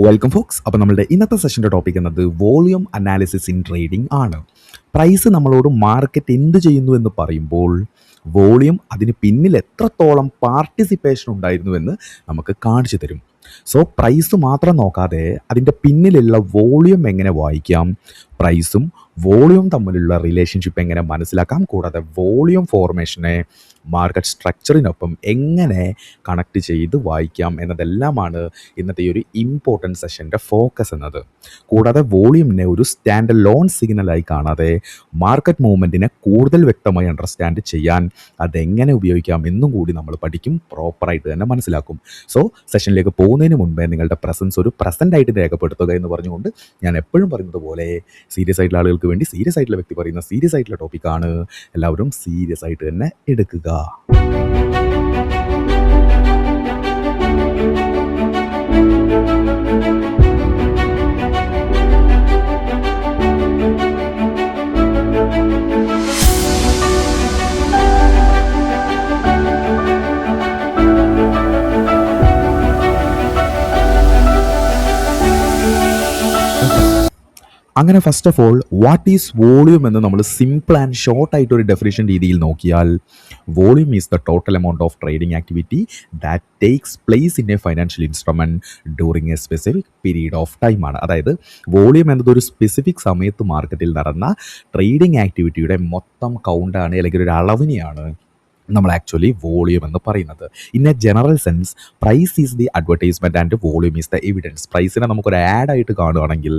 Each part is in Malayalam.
Welcome Fox. അപ്പോൾ നമ്മളുടെ ഇന്നത്തെ സെഷൻ്റെ ടോപ്പിക് എന്നത് വോളിയം അനാലിസിസ് ഇൻ ട്രേഡിംഗ് ആണ്. പ്രൈസ് നമ്മളോട് മാർക്കറ്റ് എന്ത് ചെയ്യുന്നു എന്ന് പറയുമ്പോൾ വോളിയം അതിന് പിന്നിൽ എത്രത്തോളം പാർട്ടിസിപ്പേഷൻ ഉണ്ടായിരുന്നു എന്ന് നമുക്ക് കാണിച്ചു തരും. സോ പ്രൈസ് മാത്രം നോക്കാതെ അതിൻ്റെ പിന്നിലുള്ള വോളിയം എങ്ങനെ വായിക്കാം, പ്രൈസും വോളിയം തമ്മിലുള്ള റിലേഷൻഷിപ്പ് എങ്ങനെ മനസ്സിലാക്കാം, കൂടാതെ വോളിയം ഫോർമേഷനെ മാർക്കറ്റ് സ്ട്രക്ചറിനൊപ്പം എങ്ങനെ കണക്ട് ചെയ്ത് വായിക്കാം എന്നതെല്ലാമാണ് ഇന്നത്തെ ഈ ഒരു ഇമ്പോർട്ടൻറ്റ് സെഷൻ്റെ ഫോക്കസ് എന്നത്. കൂടാതെ വോളിയമിനെ ഒരു സ്റ്റാൻഡ് ലോൺ സിഗ്നലായി കാണാതെ മാർക്കറ്റ് മൂവ്മെൻറ്റിനെ കൂടുതൽ വ്യക്തമായി അണ്ടർസ്റ്റാൻഡ് ചെയ്യാൻ അതെങ്ങനെ ഉപയോഗിക്കാം എന്നും കൂടി നമ്മൾ പഠിക്കും, പ്രോപ്പറായിട്ട് തന്നെ മനസ്സിലാക്കും. സോ സെഷനിലേക്ക് പോകുന്നതിന് മുൻപേ നിങ്ങളുടെ പ്രസൻസ് ഒരു പ്രസൻ്റ് ആയിട്ട് രേഖപ്പെടുത്തുക എന്ന് പറഞ്ഞുകൊണ്ട് ഞാൻ എപ്പോഴും പറയുന്നത് പോലെ സീരിയസ് ആയിട്ടുള്ള ആളുകൾക്ക് വേണ്ടി സീരിയസ് ആയിട്ടുള്ള വ്യക്തി പറയുന്ന സീരിയസ് ആയിട്ടുള്ള ടോപ്പിക്കാണ്. എല്ലാവരും സീരിയസ് ആയിട്ട് തന്നെ എടുക്കുക. അങ്ങനെ first of all what is volume എന്ന് നമ്മൾ സിമ്പിൾ ആൻഡ് ഷോർട്ട് ആയിട്ട് ഒരു ഡെഫിനിഷൻ രീതിയിൽ നോക്കിയാൽ volume is the total amount of trading activity that takes place in A financial instrument during A specific period of ടൈമാണ്. അതായത് വോളിയം എന്നത് ഒരു സ്പെസിഫിക് സമയത്ത് മാർക്കറ്റിൽ നടന്ന ട്രേഡിംഗ് ആക്ടിവിറ്റിയുടെ മൊത്തം കൗണ്ടാണ്, അല്ലെങ്കിൽ ഒരു അളവിനെയാണ് നമ്മൾ ആക്ച്വലി വോളിയം എന്ന് പറയുന്നത്. In a general sense price is the advertisement and volume is the evidence. പ്രൈസിനെ നമുക്കൊരു ആഡായിട്ട് കാണുകയാണെങ്കിൽ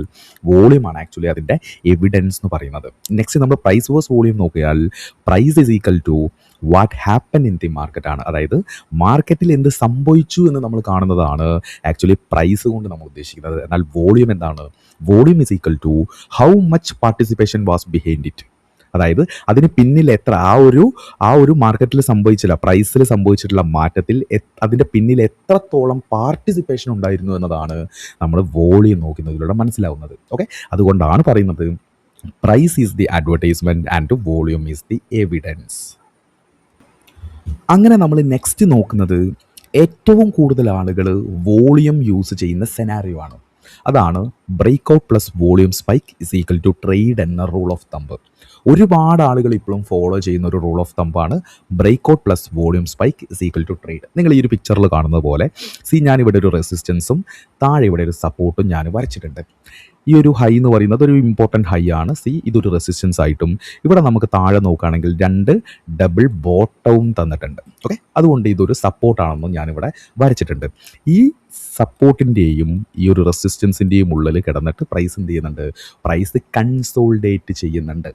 വോളിയമാണ് ആക്ച്വലി അതിൻ്റെ എവിഡൻസ് എന്ന് പറയുന്നത്. നെക്സ്റ്റ് നമ്മൾ പ്രൈസ് വേഴ്സ് വോളിയം നോക്കിയാൽ price is equal to what happen in the market ആണ്. അതായത് മാർക്കറ്റിൽ എന്ത് സംഭവിച്ചു എന്ന് നമ്മൾ കാണുന്നതാണ് ആക്ച്വലി പ്രൈസ് കൊണ്ട് നമ്മൾ ഉദ്ദേശിക്കുന്നത്. എന്നാൽ വോളിയം എന്താണ്? Volume is equal to how much participation was behind it. അതായത് അതിന് പിന്നിൽ എത്ര ആ ഒരു മാർക്കറ്റിൽ സംഭവിച്ചില്ല, പ്രൈസിൽ സംഭവിച്ചിട്ടുള്ള മാറ്റത്തിൽ അതിൻ്റെ പിന്നിൽ എത്രത്തോളം പാർട്ടിസിപ്പേഷൻ ഉണ്ടായിരുന്നു എന്നതാണ് നമ്മൾ വോളിയം നോക്കുന്നതിലൂടെ മനസ്സിലാവുന്നത്. ഓക്കെ, അതുകൊണ്ടാണ് പറയുന്നത് price is the advertisement and volume is the evidence. അങ്ങനെ നമ്മൾ നെക്സ്റ്റ് നോക്കുന്നത് ഏറ്റവും കൂടുതൽ ആളുകൾ വോളിയം യൂസ് ചെയ്യുന്ന സെനാരിയോ ആണ്. അതാണ് break out plus volume spike is equal to trade എന്ന റൂൾ ഓഫ് തമ്പ്. ഒരുപാട് ആളുകൾ ഇപ്പോഴും ഫോളോ ചെയ്യുന്ന ഒരു റൂൾ ഓഫ് തമ്പാണ് break out plus volume spike is equal to trade. നിങ്ങൾ ഈ ഒരു പിക്ചറിൽ കാണുന്നത് പോലെ ഞാനിവിടെ ഒരു റെസിസ്റ്റൻസും താഴെ ഇവിടെ ഒരു സപ്പോർട്ടും ഞാൻ വരച്ചിട്ടുണ്ട്. ഈ ഒരു ഹൈ എന്ന് പറയുന്നത് ഒരു ഇമ്പോർട്ടൻറ്റ് ഹൈ ആണ്. ഇതൊരു റെസിസ്റ്റൻസ് ആയിട്ടും ഇവിടെ നമുക്ക് താഴെ നോക്കുകയാണെങ്കിൽ 2 ഡബിൾ ബോട്ടവും തന്നിട്ടുണ്ട്. ഓക്കെ, അതുകൊണ്ട് ഇതൊരു സപ്പോർട്ടാണെന്നും ഞാനിവിടെ വരച്ചിട്ടുണ്ട്. ഈ സപ്പോർട്ടിൻ്റെയും ഈ ഒരു റെസിസ്റ്റൻസിൻ്റെയും ഉള്ളിൽ കിടന്നിട്ട് പ്രൈസ് എന്ത് ചെയ്യുന്നുണ്ട്? പ്രൈസ് കൺസോൾഡേറ്റ് ചെയ്യുന്നുണ്ട്.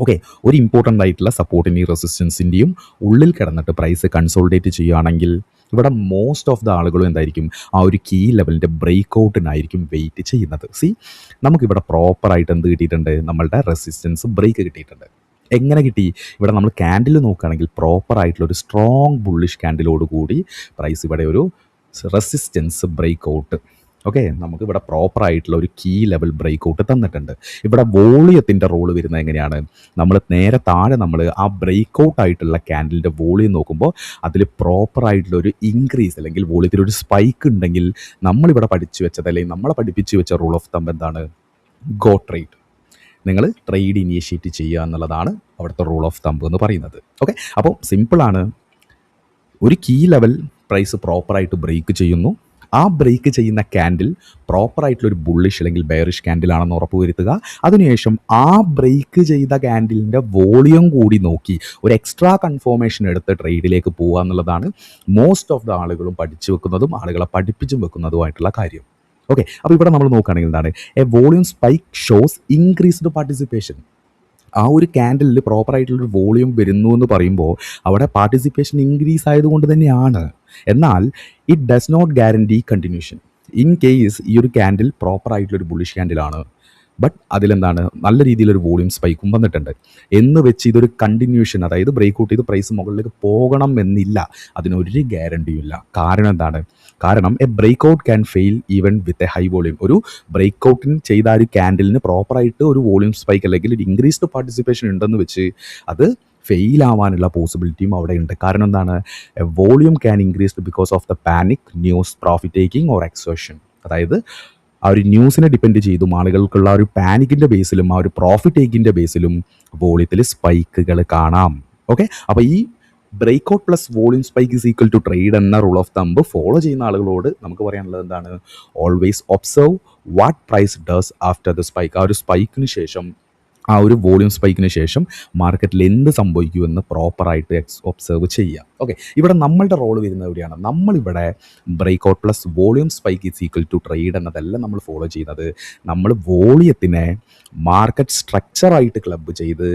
ഓക്കെ, ഒരു ഇമ്പോർട്ടൻ്റ് ആയിട്ടുള്ള സപ്പോർട്ടിൻ്റെയും റെസിസ്റ്റൻസിൻ്റെയും ഉള്ളിൽ കിടന്നിട്ട് പ്രൈസ് കൺസോൾഡേറ്റ് ചെയ്യുകയാണെങ്കിൽ ഇവിടെ മോസ്റ്റ് ഓഫ് ദ ആളുകളും എന്തായിരിക്കും? ആ ഒരു കീ ലെവലിൻ്റെ ബ്രേക്ക് ഔട്ടിനായിരിക്കും വെയിറ്റ് ചെയ്യുന്നത്. നമുക്കിവിടെ പ്രോപ്പറായിട്ട് എന്ത് കിട്ടിയിട്ടുണ്ട്? നമ്മളുടെ റെസിസ്റ്റൻസ് ബ്രേക്ക് കിട്ടിയിട്ടുണ്ട്. എങ്ങനെ കിട്ടി? ഇവിടെ നമ്മൾ ക്യാൻഡിൽ നോക്കുകയാണെങ്കിൽ പ്രോപ്പറായിട്ടുള്ളൊരു സ്ട്രോങ് ബുള്ളിഷ് ക്യാൻഡിലോട് കൂടി പ്രൈസ് ഇവിടെ ഒരു റെസിസ്റ്റൻസ് ബ്രേക്ക് ഔട്ട്. ഓക്കെ, നമുക്ക് ഇവിടെ പ്രോപ്പറായിട്ടുള്ള ഒരു കീ ലെവൽ ബ്രേക്ക് ഔട്ട് തന്നിട്ടുണ്ട്. ഇവിടെ വോളിയത്തിൻ്റെ റോള് വരുന്നത് എങ്ങനെയാണ്? നമ്മൾ നേരെ താഴെ നമ്മൾ ആ ബ്രേക്ക് ഔട്ട് ആയിട്ടുള്ള ക്യാൻഡിലിൻ്റെ വോളിയം നോക്കുമ്പോൾ അതിൽ പ്രോപ്പറായിട്ടുള്ള ഒരു ഇൻക്രീസ് അല്ലെങ്കിൽ വോളിയത്തിലൊരു സ്പൈക്ക് ഉണ്ടെങ്കിൽ നമ്മളിവിടെ പഠിച്ചു വെച്ചത് അല്ലെങ്കിൽ നമ്മളെ പഠിപ്പിച്ചു വെച്ച റൂൾ ഓഫ് തമ്പ് എന്താണ്? Go trade. നിങ്ങൾ ട്രേഡ് ഇനിഷ്യേറ്റ് ചെയ്യുക എന്നുള്ളതാണ് അവിടുത്തെ റൂൾ ഓഫ് തമ്പ് എന്ന് പറയുന്നത്. ഓക്കെ, അപ്പോൾ സിമ്പിളാണ്. ഒരു കീ ലെവൽ പ്രൈസ് പ്രോപ്പറായിട്ട് ബ്രേക്ക് ചെയ്യുന്നു. ആ ബ്രേക്ക് ചെയ്യുന്ന ക്യാൻഡിൽ പ്രോപ്പറായിട്ടുള്ളൊരു ബുള്ളിഷ് അല്ലെങ്കിൽ ബെയറിഷ് ക്യാൻഡിലാണെന്ന് ഉറപ്പ് വരുത്തുക. അതിനുശേഷം ആ ബ്രേക്ക് ചെയ്ത ക്യാൻഡിലിൻ്റെ വോളിയം കൂടി നോക്കി ഒരു എക്സ്ട്രാ കൺഫർമേഷൻ എടുത്ത് ട്രേഡിലേക്ക് പോകുക എന്നുള്ളതാണ് മോസ്റ്റ് ഓഫ് ദ ആളുകളും പഠിച്ചു വെക്കുന്നതും ആളുകളെ പഠിപ്പിച്ചും വെക്കുന്നതുമായിട്ടുള്ള കാര്യം. ഓക്കെ, അപ്പോൾ ഇവിടെ നമ്മൾ നോക്കുകയാണെങ്കിൽ എന്താണ്? A volume spike shows increased participation. ആ ഒരു ക്യാൻഡിലിൽ പ്രോപ്പറായിട്ടുള്ളൊരു വോളിയം വരുന്നു എന്ന് പറയുമ്പോൾ അവിടെ പാർട്ടിസിപ്പേഷൻ ഇൻക്രീസ് ആയതുകൊണ്ട് തന്നെയാണ്. എന്നാൽ it does not guarantee continuation. In case ഈ ഒരു ക്യാൻഡിൽ പ്രോപ്പറായിട്ടുള്ളൊരു ബുള്ളിഷ് ക്യാൻഡിലാണ്, ബട്ട് അതിലെന്താണ്? നല്ല രീതിയിലൊരു വോളിയം സ്പൈക്കും വന്നിട്ടുണ്ട് എന്ന് വെച്ച് ഇതൊരു കണ്ടിന്യൂഷൻ, അതായത് ബ്രേക്ക് ഔട്ട് ചെയ്ത് പ്രൈസ് മുകളിലേക്ക് പോകണം എന്നില്ല. അതിനൊരു ഗ്യാരണ്ടിയും ഇല്ല. കാരണം എന്താണ്? കാരണം a breakout can fail even with a high volume. ഒരു ബ്രേക്ക് ഔട്ടിന് ചെയ്ത ഒരു ക്യാൻഡിലിന് പ്രോപ്പറായിട്ട് ഒരു വോളിയം സ്പൈക്ക് അല്ലെങ്കിൽ ഒരു ഇൻക്രീസ്ഡ് പാർട്ടിസിപ്പേഷൻ ഉണ്ടെന്ന് വെച്ച് അത് ഫെയിൽ ആവാനുള്ള പോസിബിലിറ്റിയും അവിടെ ഉണ്ട്. കാരണം എന്താണ്? A volume can increased because of the panic, news, profit taking or exertion. അതായത് ആ ഒരു ന്യൂസിനെ ഡിപ്പെൻഡ് ചെയ്തും ആളുകൾക്കുള്ള ആ ഒരു പാനിക്കിൻ്റെ ബേസിലും ആ ഒരു പ്രോഫിറ്റ് ടേക്കിൻ്റെ ബേസിലും വോളിയത്തിൽ സ്പൈക്കുകൾ കാണാം. ഓക്കെ, അപ്പോൾ ഈ break out plus volume spike is equal to trade എന്ന റൂൾ ഓഫ് തമ്പ് ഫോളോ ചെയ്യുന്ന ആളുകളോട് നമുക്ക് പറയാനുള്ളത് എന്താണ്? Always observe what price does after the spike. ആ ഒരു സ്പൈക്കിന് ശേഷം, ആ ഒരു വോളിയം സ്പൈക്കിന് ശേഷം മാർക്കറ്റിൽ എന്ത് സംഭവിക്കുമെന്ന് പ്രോപ്പറായിട്ട് ഒബ്സർവ് ചെയ്യുക. ഓക്കെ, ഇവിടെ നമ്മളുടെ റോൾ വരുന്നത് എവിടെയാണ്? നമ്മളിവിടെ break out plus volume spike is equal to trade എന്നതല്ല നമ്മൾ ഫോളോ ചെയ്യുന്നത്. നമ്മൾ വോളിയത്തിനെ മാർക്കറ്റ് സ്ട്രക്ചറായിട്ട് ക്ലബ്ബ് ചെയ്ത്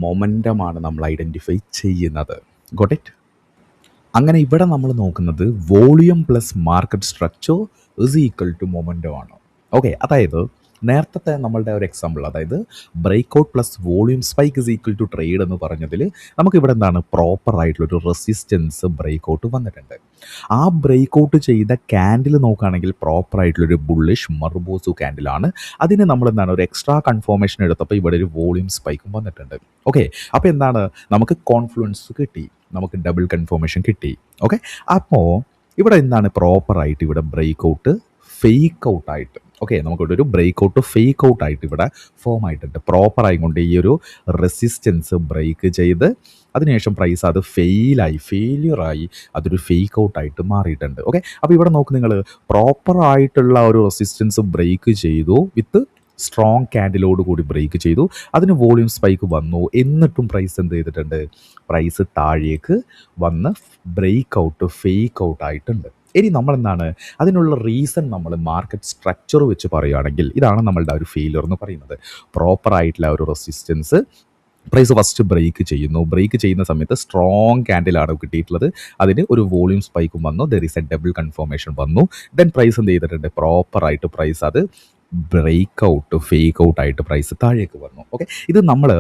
മൊമെൻറ്റമാണ് നമ്മൾ ഐഡൻറ്റിഫൈ ചെയ്യുന്നത്. Got it? അങ്ങനെ ഇവിടെ നമ്മൾ നോക്കുന്നത് volume plus market structure is equal to momentum ആണ്. ഓക്കെ, അതായത് നേരത്തെ നമ്മളുടെ ഒരു എക്സാമ്പിൾ, അതായത് break out plus volume spike is equal to trade എന്ന് പറഞ്ഞതിൽ നമുക്കിവിടെ എന്താണ് പ്രോപ്പറായിട്ടുള്ളൊരു റെസിസ്റ്റൻസ് ബ്രേക്ക് ഔട്ട് വന്നിട്ടുണ്ട്. ആ ബ്രേക്ക് ഔട്ട് ചെയ്ത ക്യാൻഡിൽ നോക്കുകയാണെങ്കിൽ പ്രോപ്പറായിട്ടുള്ളൊരു ബുള്ളിഷ് മർബോസു ക്യാൻഡിലാണ്. അതിന് നമ്മൾ എന്താണ് ഒരു എക്സ്ട്രാ കൺഫോർമേഷൻ എടുത്തപ്പോൾ ഇവിടെ ഒരു വോളിയം സ്പൈക്കും വന്നിട്ടുണ്ട്. ഓക്കെ, അപ്പോൾ എന്താണ് നമുക്ക് കോൺഫ്ലുവൻസ് കിട്ടി, നമുക്ക് ഡബിൾ കൺഫോർമേഷൻ കിട്ടി. ഓക്കെ, അപ്പോൾ ഇവിടെ എന്താണ് പ്രോപ്പറായിട്ട് ഇവിടെ ബ്രേക്ക് ഔട്ട് ഫേക്ക് ഔട്ടായിട്ട്, ഓക്കെ, നമുക്കിവിടെ ഒരു ബ്രേക്ക് ഔട്ട് ഫേക്ക് ഔട്ടായിട്ട് ഇവിടെ ഫോം ആയിട്ടുണ്ട്. പ്രോപ്പറായിക്കൊണ്ട് ഈ ഒരു റെസിസ്റ്റൻസ് ബ്രേക്ക് ചെയ്ത് അതിനുശേഷം പ്രൈസ് അത് ഫെയിലിയറായി അതൊരു ഫേക്ക് ഔട്ടായിട്ട് മാറിയിട്ടുണ്ട്. ഓക്കെ, അപ്പോൾ ഇവിടെ നോക്ക് നിങ്ങൾ, പ്രോപ്പറായിട്ടുള്ള ഒരു റെസിസ്റ്റൻസ് ബ്രേക്ക് ചെയ്തു വിത്ത് സ്ട്രോങ് ക്യാൻഡിലോട് കൂടി ബ്രേക്ക് ചെയ്തു, അതിന് വോളിയം സ്പൈക്ക് വന്നു, എന്നിട്ടും പ്രൈസ് എന്ത് ചെയ്തിട്ടുണ്ട്? പ്രൈസ് താഴേക്ക് വന്ന് ബ്രേക്ക് ഔട്ട് ഫേക്ക് ഔട്ട് ആയിട്ടുണ്ട്. ഇനി നമ്മളെന്താണ് അതിനുള്ള റീസൺ നമ്മൾ മാർക്കറ്റ് സ്ട്രക്ചർ വെച്ച് പറയുകയാണെങ്കിൽ ഇതാണ് നമ്മളുടെ ഒരു ഫെയിലിയർ എന്ന് പറയുന്നത്. പ്രോപ്പറായിട്ടുള്ള ഒരു റെസിസ്റ്റൻസ് പ്രൈസ് ഫസ്റ്റ് ബ്രേക്ക് ചെയ്യുന്നു, ബ്രേക്ക് ചെയ്യുന്ന സമയത്ത് സ്ട്രോങ് ക്യാൻഡിലാണ് കിട്ടിയിട്ടുള്ളത്, അതിന് ഒരു വോളിയം സ്പൈക്കും വന്നു, there is A double confirmation വന്നു, ദെൻ പ്രൈസ് എന്ത് ചെയ്തിട്ടുണ്ട്? പ്രോപ്പറായിട്ട് പ്രൈസ് അത് ബ്രേക്ക് ഔട്ട് ഫേക്ക് ഔട്ട് ആയിട്ട് പ്രൈസ് താഴേക്ക് വന്നു. ഓക്കെ, ഇത് നമ്മൾ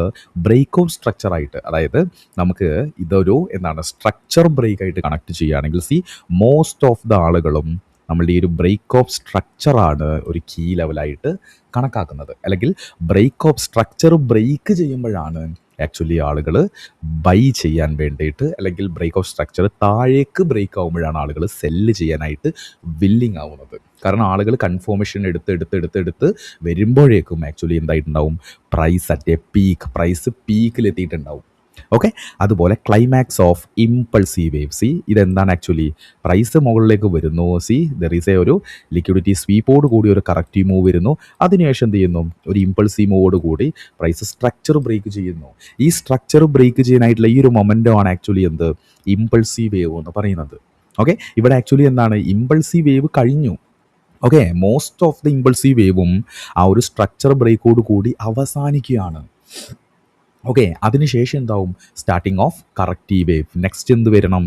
ബ്രേക്ക് ഔട്ട് സ്ട്രക്ചറായിട്ട്, അതായത് നമുക്ക് ഇതൊരു എന്താണ് സ്ട്രക്ചർ ബ്രേക്ക് ആയിട്ട് കണക്ട് ചെയ്യുകയാണെങ്കിൽ മോസ്റ്റ് ഓഫ് ദ ആളുകളും നമ്മളുടെ ഈ ഒരു ബ്രേക്ക് ഓഫ് സ്ട്രക്ചറാണ് ഒരു കീ ലെവലായിട്ട് കണക്കാക്കുന്നത്. അല്ലെങ്കിൽ ബ്രേക്ക് ഓഫ് സ്ട്രക്ചർ ബ്രേക്ക് ചെയ്യുമ്പോഴാണ് ആക്ച്വലി ആളുകൾ ബൈ ചെയ്യാൻ വേണ്ടിയിട്ട്, അല്ലെങ്കിൽ ബ്രേക്ക് ഓഫ് സ്ട്രക്ചർ താഴേക്ക് ബ്രേക്ക് ആകുമ്പോഴാണ് ആളുകൾ സെല്ല് ചെയ്യാനായിട്ട് വില്ലിങ് ആവുന്നത്. കാരണം ആളുകൾ കൺഫോർമേഷൻ എടുത്ത് വരുമ്പോഴേക്കും ആക്ച്വലി എന്തായിട്ടുണ്ടാവും? Price at a peak, price പീക്കിലെത്തിയിട്ടുണ്ടാവും. ഓക്കെ, അതുപോലെ ക്ലൈമാക്സ് ഓഫ് ഇമ്പൾസീവ് വേവ്, ഇതെന്താണ് ആക്ച്വലി? പ്രൈസ് മുകളിലേക്ക് വരുന്നു, ദർ ഈസ് ഒരു ലിക്വിഡിറ്റി സ്വീപ്പോട് കൂടി ഒരു കറക്റ്റീവ് മൂവ് വരുന്നു, അതിനുശേഷം എന്ത് ചെയ്യുന്നു? ഒരു ഇമ്പൾസീവ് മൂവോട് കൂടി പ്രൈസ് സ്ട്രക്ചർ ബ്രേക്ക് ചെയ്യുന്നു. ഈ സ്ട്രക്ചർ ബ്രേക്ക് ചെയ്യാനായിട്ടുള്ള ഈ ഒരു മൊമെൻ്റമാണ് ആക്ച്വലി എന്ത്? ഇമ്പൾസീവ് വേവ് എന്ന് പറയുന്നത്. ഓക്കെ, ഇവിടെ ആക്ച്വലി എന്താണ്? ഇമ്പൾസീവ് വേവ് കഴിഞ്ഞു. Okay, most of the impulsive വേവും ആ ഒരു സ്ട്രക്ചർ ബ്രേക്കോട് കൂടി അവസാനിക്കുകയാണ്. ഓക്കെ, അതിനുശേഷം എന്താവും? Starting of corrective wave. Next എന്ത് വരണം?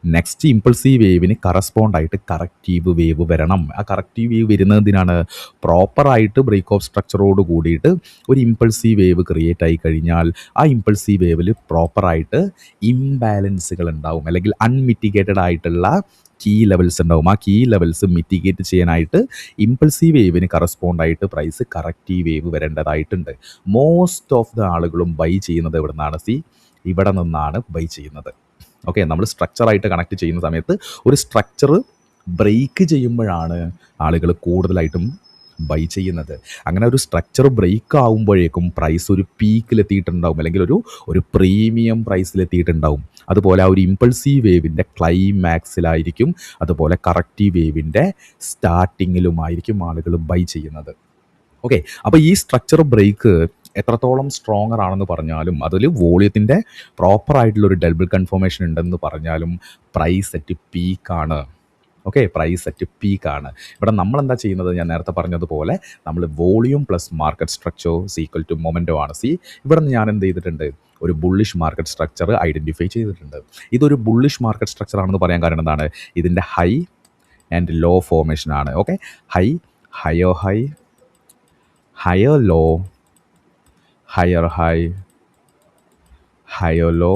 നെക്സ്റ്റ് ഇമ്പൾസീവ് വേവിന് കറസ്പോണ്ടായിട്ട് കറക്റ്റീവ് വേവ് വരണം. ആ കറക്റ്റീവ് വേവ് വരുന്നതിനാണ് പ്രോപ്പറായിട്ട് ബ്രേക്ക് ഓഫ് സ്ട്രക്ചറോട് കൂടിയിട്ട് ഒരു ഇമ്പൾസീവ് വേവ് ക്രിയേറ്റ് ആയി കഴിഞ്ഞാൽ ആ ഇമ്പൾസീവ് വേവിൽ പ്രോപ്പറായിട്ട് ഇംബാലൻസുകൾ ഉണ്ടാവും, അല്ലെങ്കിൽ അൺമിറ്റിഗേറ്റഡ് ആയിട്ടുള്ള കീ ലെവൽസ് ഉണ്ടാവും. ആ കീ ലെവൽസ് മിറ്റിഗേറ്റ് ചെയ്യാനായിട്ട് ഇമ്പൾസീവ് വേവിന് കറസ്പോണ്ടായിട്ട് പ്രൈസ് കറക്റ്റീവ് വേവ് വരേണ്ടതായിട്ടുണ്ട്. മോസ്റ്റ് ഓഫ് ദ ആളുകളും ബൈ ചെയ്യുന്നത് എവിടെ നിന്നാണ്? ഇവിടെ നിന്നാണ് ബൈ ചെയ്യുന്നത്. ഓക്കെ, നമ്മൾ സ്ട്രക്ചറായിട്ട് കണക്ട് ചെയ്യുന്ന സമയത്ത് ഒരു സ്ട്രക്ചർ ബ്രേക്ക് ചെയ്യുമ്പോഴാണ് ആളുകൾ കൂടുതലായിട്ടും ബൈ ചെയ്യുന്നത്. അങ്ങനെ ഒരു സ്ട്രക്ചർ ബ്രേക്ക് ആകുമ്പോഴേക്കും പ്രൈസ് ഒരു പീക്കിലെത്തിയിട്ടുണ്ടാവും, അല്ലെങ്കിൽ ഒരു പ്രീമിയം പ്രൈസിലെത്തിയിട്ടുണ്ടാവും. അതുപോലെ ആ ഒരു ഇമ്പൾസീവ് വേവിൻ്റെ ക്ലൈമാക്സിലായിരിക്കും, അതുപോലെ കറക്റ്റീവ് വേവിൻ്റെ സ്റ്റാർട്ടിങ്ങിലുമായിരിക്കും ആളുകൾ ബൈ ചെയ്യുന്നത്. ഓക്കെ, അപ്പോൾ ഈ സ്ട്രക്ചർ ബ്രേക്ക് എത്രത്തോളം സ്ട്രോങ്ങർ ആണെന്ന് പറഞ്ഞാലും, അതിൽ വോളിയത്തിൻ്റെ പ്രോപ്പറായിട്ടുള്ളൊരു ഡബിൾ കൺഫർമേഷൻ ഉണ്ടെന്ന് പറഞ്ഞാലും പ്രൈസ് അറ്റ് പീക്കാണ്. ഓക്കെ, പ്രൈസ് അറ്റ് പീക്കാണ്. ഇവിടെ നമ്മളെന്താ ചെയ്യുന്നത്? ഞാൻ നേരത്തെ പറഞ്ഞതുപോലെ നമ്മൾ volume plus market structure equal to momentum ആണ്. ഇവിടെ നിന്ന് ഞാൻ എന്ത് ചെയ്തിട്ടുണ്ട്? ഒരു ബുള്ളിഷ് മാർക്കറ്റ് സ്ട്രക്ചർ ഐഡൻറ്റിഫൈ ചെയ്തിട്ടുണ്ട്. ഇതൊരു ബുള്ളിഷ് മാർക്കറ്റ് സ്ട്രക്ചർ ആണെന്ന് പറയാൻ കാരണം എന്താണ്? ഇതിൻ്റെ ഹൈ ആൻഡ് ലോ ഫോർമേഷൻ ആണ്. Okay, higher low, higher high, higher low,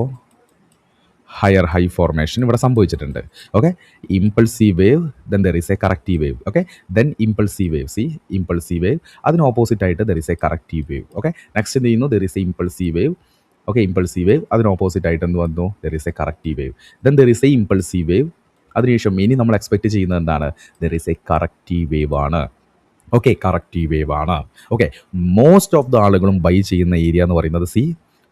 higher high formation ഇവിടെ സംഭവിച്ചിട്ടുണ്ട്. Okay, impulsive wave, then there is a corrective wave. Okay, then impulsive wave, impulsive wave, അതിന് ഓപ്പോസിറ്റ് ആയിട്ട് there is a corrective wave. Okay, next എന്ത് ചെയ്യുന്നു? There is a impulsive wave. Okay, impulsive wave, അതിന് ഓപ്പോസിറ്റ് ആയിട്ട് എന്ത് വന്നു? There is a corrective wave. Then there is a impulsive wave, അതിനുശേഷം ഇനി നമ്മൾ എക്സ്പെക്റ്റ് ചെയ്യുന്നത് എന്താണ്? There is a corrective wave ആണ്. ഓക്കെ, കറക്റ്റീവ് വേവ് ആണ്. ഓക്കെ, മോസ്റ്റ് ഓഫ് ദ ആളുകളും ബൈ ചെയ്യുന്ന ഏരിയ എന്ന് പറയുന്നത്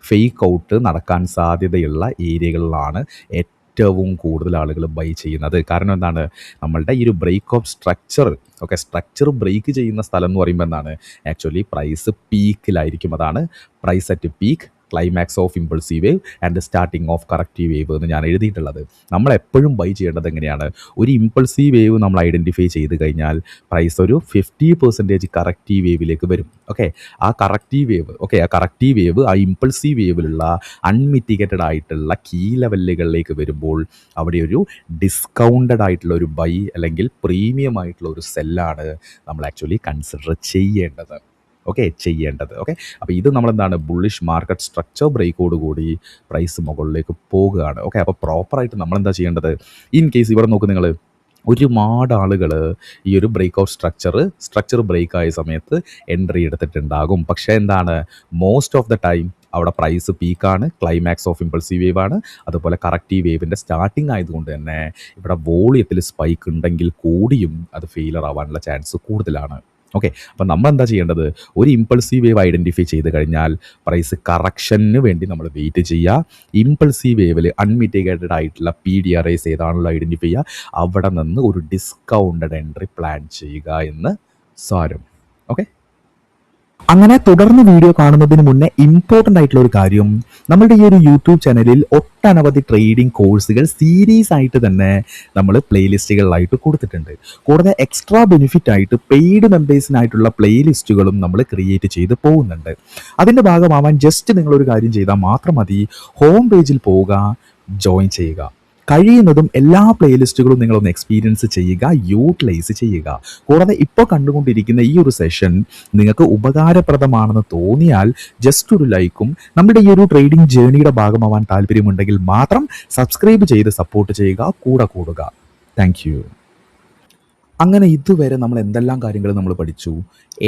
ഫേക്ക് ഔട്ട് നടക്കാൻ സാധ്യതയുള്ള ഏരിയകളിലാണ് ഏറ്റവും കൂടുതൽ ആളുകൾ ബൈ ചെയ്യുന്നത്. കാരണം എന്താണ്? നമ്മളുടെ ഈ ഒരു break of structure, okay, structure break ചെയ്യുന്ന സ്ഥലം എന്ന് പറയുമ്പോൾ എന്താണ്? ആക്ച്വലി പ്രൈസ് പീക്കിലായിരിക്കും. അതാണ് price at peak, climax of impulsive wave and starting of corrective wave എന്ന് ഞാൻ എഴുതിയിട്ടുള്ളത്. നമ്മൾ എപ്പോഴും ബൈ ചെയ്യേണ്ടത് എങ്ങനെയാണ്? ഒരു ഇമ്പൾസീവ് വേവ് നമ്മൾ ഐഡൻറ്റിഫൈ ചെയ്ത് കഴിഞ്ഞാൽ പ്രൈസ് ഒരു 50% കറക്റ്റീവ് വേവിലേക്ക് വരും. ഓക്കെ, ആ കറക്റ്റീവ് വേവ്, ഓക്കെ, ആ കറക്റ്റീവ് വേവ് ആ ഇമ്പൾസീവ് വേവിലുള്ള അൺമിറ്റിഗേറ്റഡ് ആയിട്ടുള്ള കീ ലെവലുകളിലേക്ക് വരുമ്പോൾ അവിടെ ഒരു ഡിസ്കൗണ്ടഡ് ആയിട്ടുള്ള ഒരു ബൈ അല്ലെങ്കിൽ പ്രീമിയം ആയിട്ടുള്ള ഒരു സെല്ലാണ് നമ്മൾ ആക്ച്വലി കൺസിഡർ ചെയ്യേണ്ടത്. ഓക്കെ, ഓക്കെ, അപ്പോൾ ഇത് നമ്മളെന്താണ്? ബുള്ളിഷ് മാർക്കറ്റ് സ്ട്രക്ചർ ബ്രേക്കോട് കൂടി പ്രൈസ് മുകളിലേക്ക് പോകുകയാണ്. ഓക്കെ, അപ്പോൾ പ്രോപ്പറായിട്ട് നമ്മളെന്താ ചെയ്യേണ്ടത്? ഇൻ കേസ് ഇവിടെ നോക്ക് നിങ്ങൾ, ഒരുപാട് ആളുകൾ ഈ ഒരു ബ്രേക്ക് ഓഫ് സ്ട്രക്ചർ ബ്രേക്ക് ആയ സമയത്ത് എൻട്രി എടുത്തിട്ടുണ്ടാകും. പക്ഷേ എന്താണ്? മോസ്റ്റ് ഓഫ് ദ ടൈം അവിടെ പ്രൈസ് പീക്കാണ്, ക്ലൈമാക്സ് ഓഫ് ഇമ്പൾസീവ് വേവ് ആണ്, അതുപോലെ കറക്റ്റീവ് വേവിൻ്റെ സ്റ്റാർട്ടിങ് ആയതുകൊണ്ട് തന്നെ ഇവിടെ വോളിയത്തിൽ സ്പൈക്ക് ഉണ്ടെങ്കിൽ കൂടിയും അത് ഫെയിലർ ആവാനുള്ള ചാൻസ് കൂടുതലാണ്. ഓക്കെ, അപ്പം നമ്മൾ എന്താ ചെയ്യേണ്ടത്? ഒരു ഇമ്പൾസീവ് വേവ് ഐഡൻറ്റിഫൈ ചെയ്ത് കഴിഞ്ഞാൽ പ്രൈസ് കറക്ഷന് വേണ്ടി നമ്മൾ വെയിറ്റ് ചെയ്യുക. ഇമ്പൾസീവ് വേവിൽ അൺമിറ്റിഗേറ്റഡ് ആയിട്ടുള്ള PDRAs ഏതാണല്ലോ ഐഡൻറ്റിഫൈ ചെയ്യുക, അവിടെ നിന്ന് ഒരു ഡിസ്കൗണ്ടഡ് എൻട്രി പ്ലാൻ ചെയ്യുക എന്ന് സാരം. ഓക്കെ, അങ്ങനെ തുടർന്ന് വീഡിയോ കാണുന്നതിന് മുന്നേ ഇമ്പോർട്ടൻ്റ് ആയിട്ടുള്ള ഒരു കാര്യം, നമ്മളുടെ ഈ ഒരു യൂട്യൂബ് ചാനലിൽ ഒട്ടനവധി ട്രേഡിംഗ് കോഴ്സുകൾ സീരീസ് ആയിട്ട് തന്നെ നമ്മൾ പ്ലേലിസ്റ്റുകളിലായിട്ട് കൊടുത്തിട്ടുണ്ട്. കൂടാതെ എക്സ്ട്രാ ബെനിഫിറ്റ് ആയിട്ട് പെയ്ഡ് മെമ്പേഴ്സിനായിട്ടുള്ള പ്ലേലിസ്റ്റുകളും നമ്മൾ ക്രിയേറ്റ് ചെയ്ത് പോകുന്നുണ്ട്. അതിൻ്റെ ഭാഗമാവാൻ ജസ്റ്റ് നിങ്ങളൊരു കാര്യം ചെയ്താൽ മാത്രം മതി. ഹോം പേജിൽ പോവുക, ജോയിൻ ചെയ്യുക. കഴിയുന്നതും എല്ലാ പ്ലേലിസ്റ്റുകളും നിങ്ങളൊന്ന് എക്സ്പീരിയൻസ് ചെയ്യുക, യൂട്ടിലൈസ് ചെയ്യുക. കൂടാതെ ഇപ്പോൾ കണ്ടുകൊണ്ടിരിക്കുന്ന ഈ ഒരു സെഷൻ നിങ്ങൾക്ക് ഉപകാരപ്രദമാണെന്ന് തോന്നിയാൽ ജസ്റ്റ് ഒരു ലൈക്കും, നമ്മുടെ ഈ ഒരു ട്രേഡിംഗ് ജേണിയുടെ ഭാഗമാവാൻ താല്പര്യമുണ്ടെങ്കിൽ മാത്രം സബ്സ്ക്രൈബ് ചെയ്ത് സപ്പോർട്ട് ചെയ്യുക, കൂടെ കൂടുക. Thank you. അങ്ങനെ ഇതുവരെ നമ്മൾ എന്തെല്ലാം കാര്യങ്ങൾ നമ്മൾ പഠിച്ചു?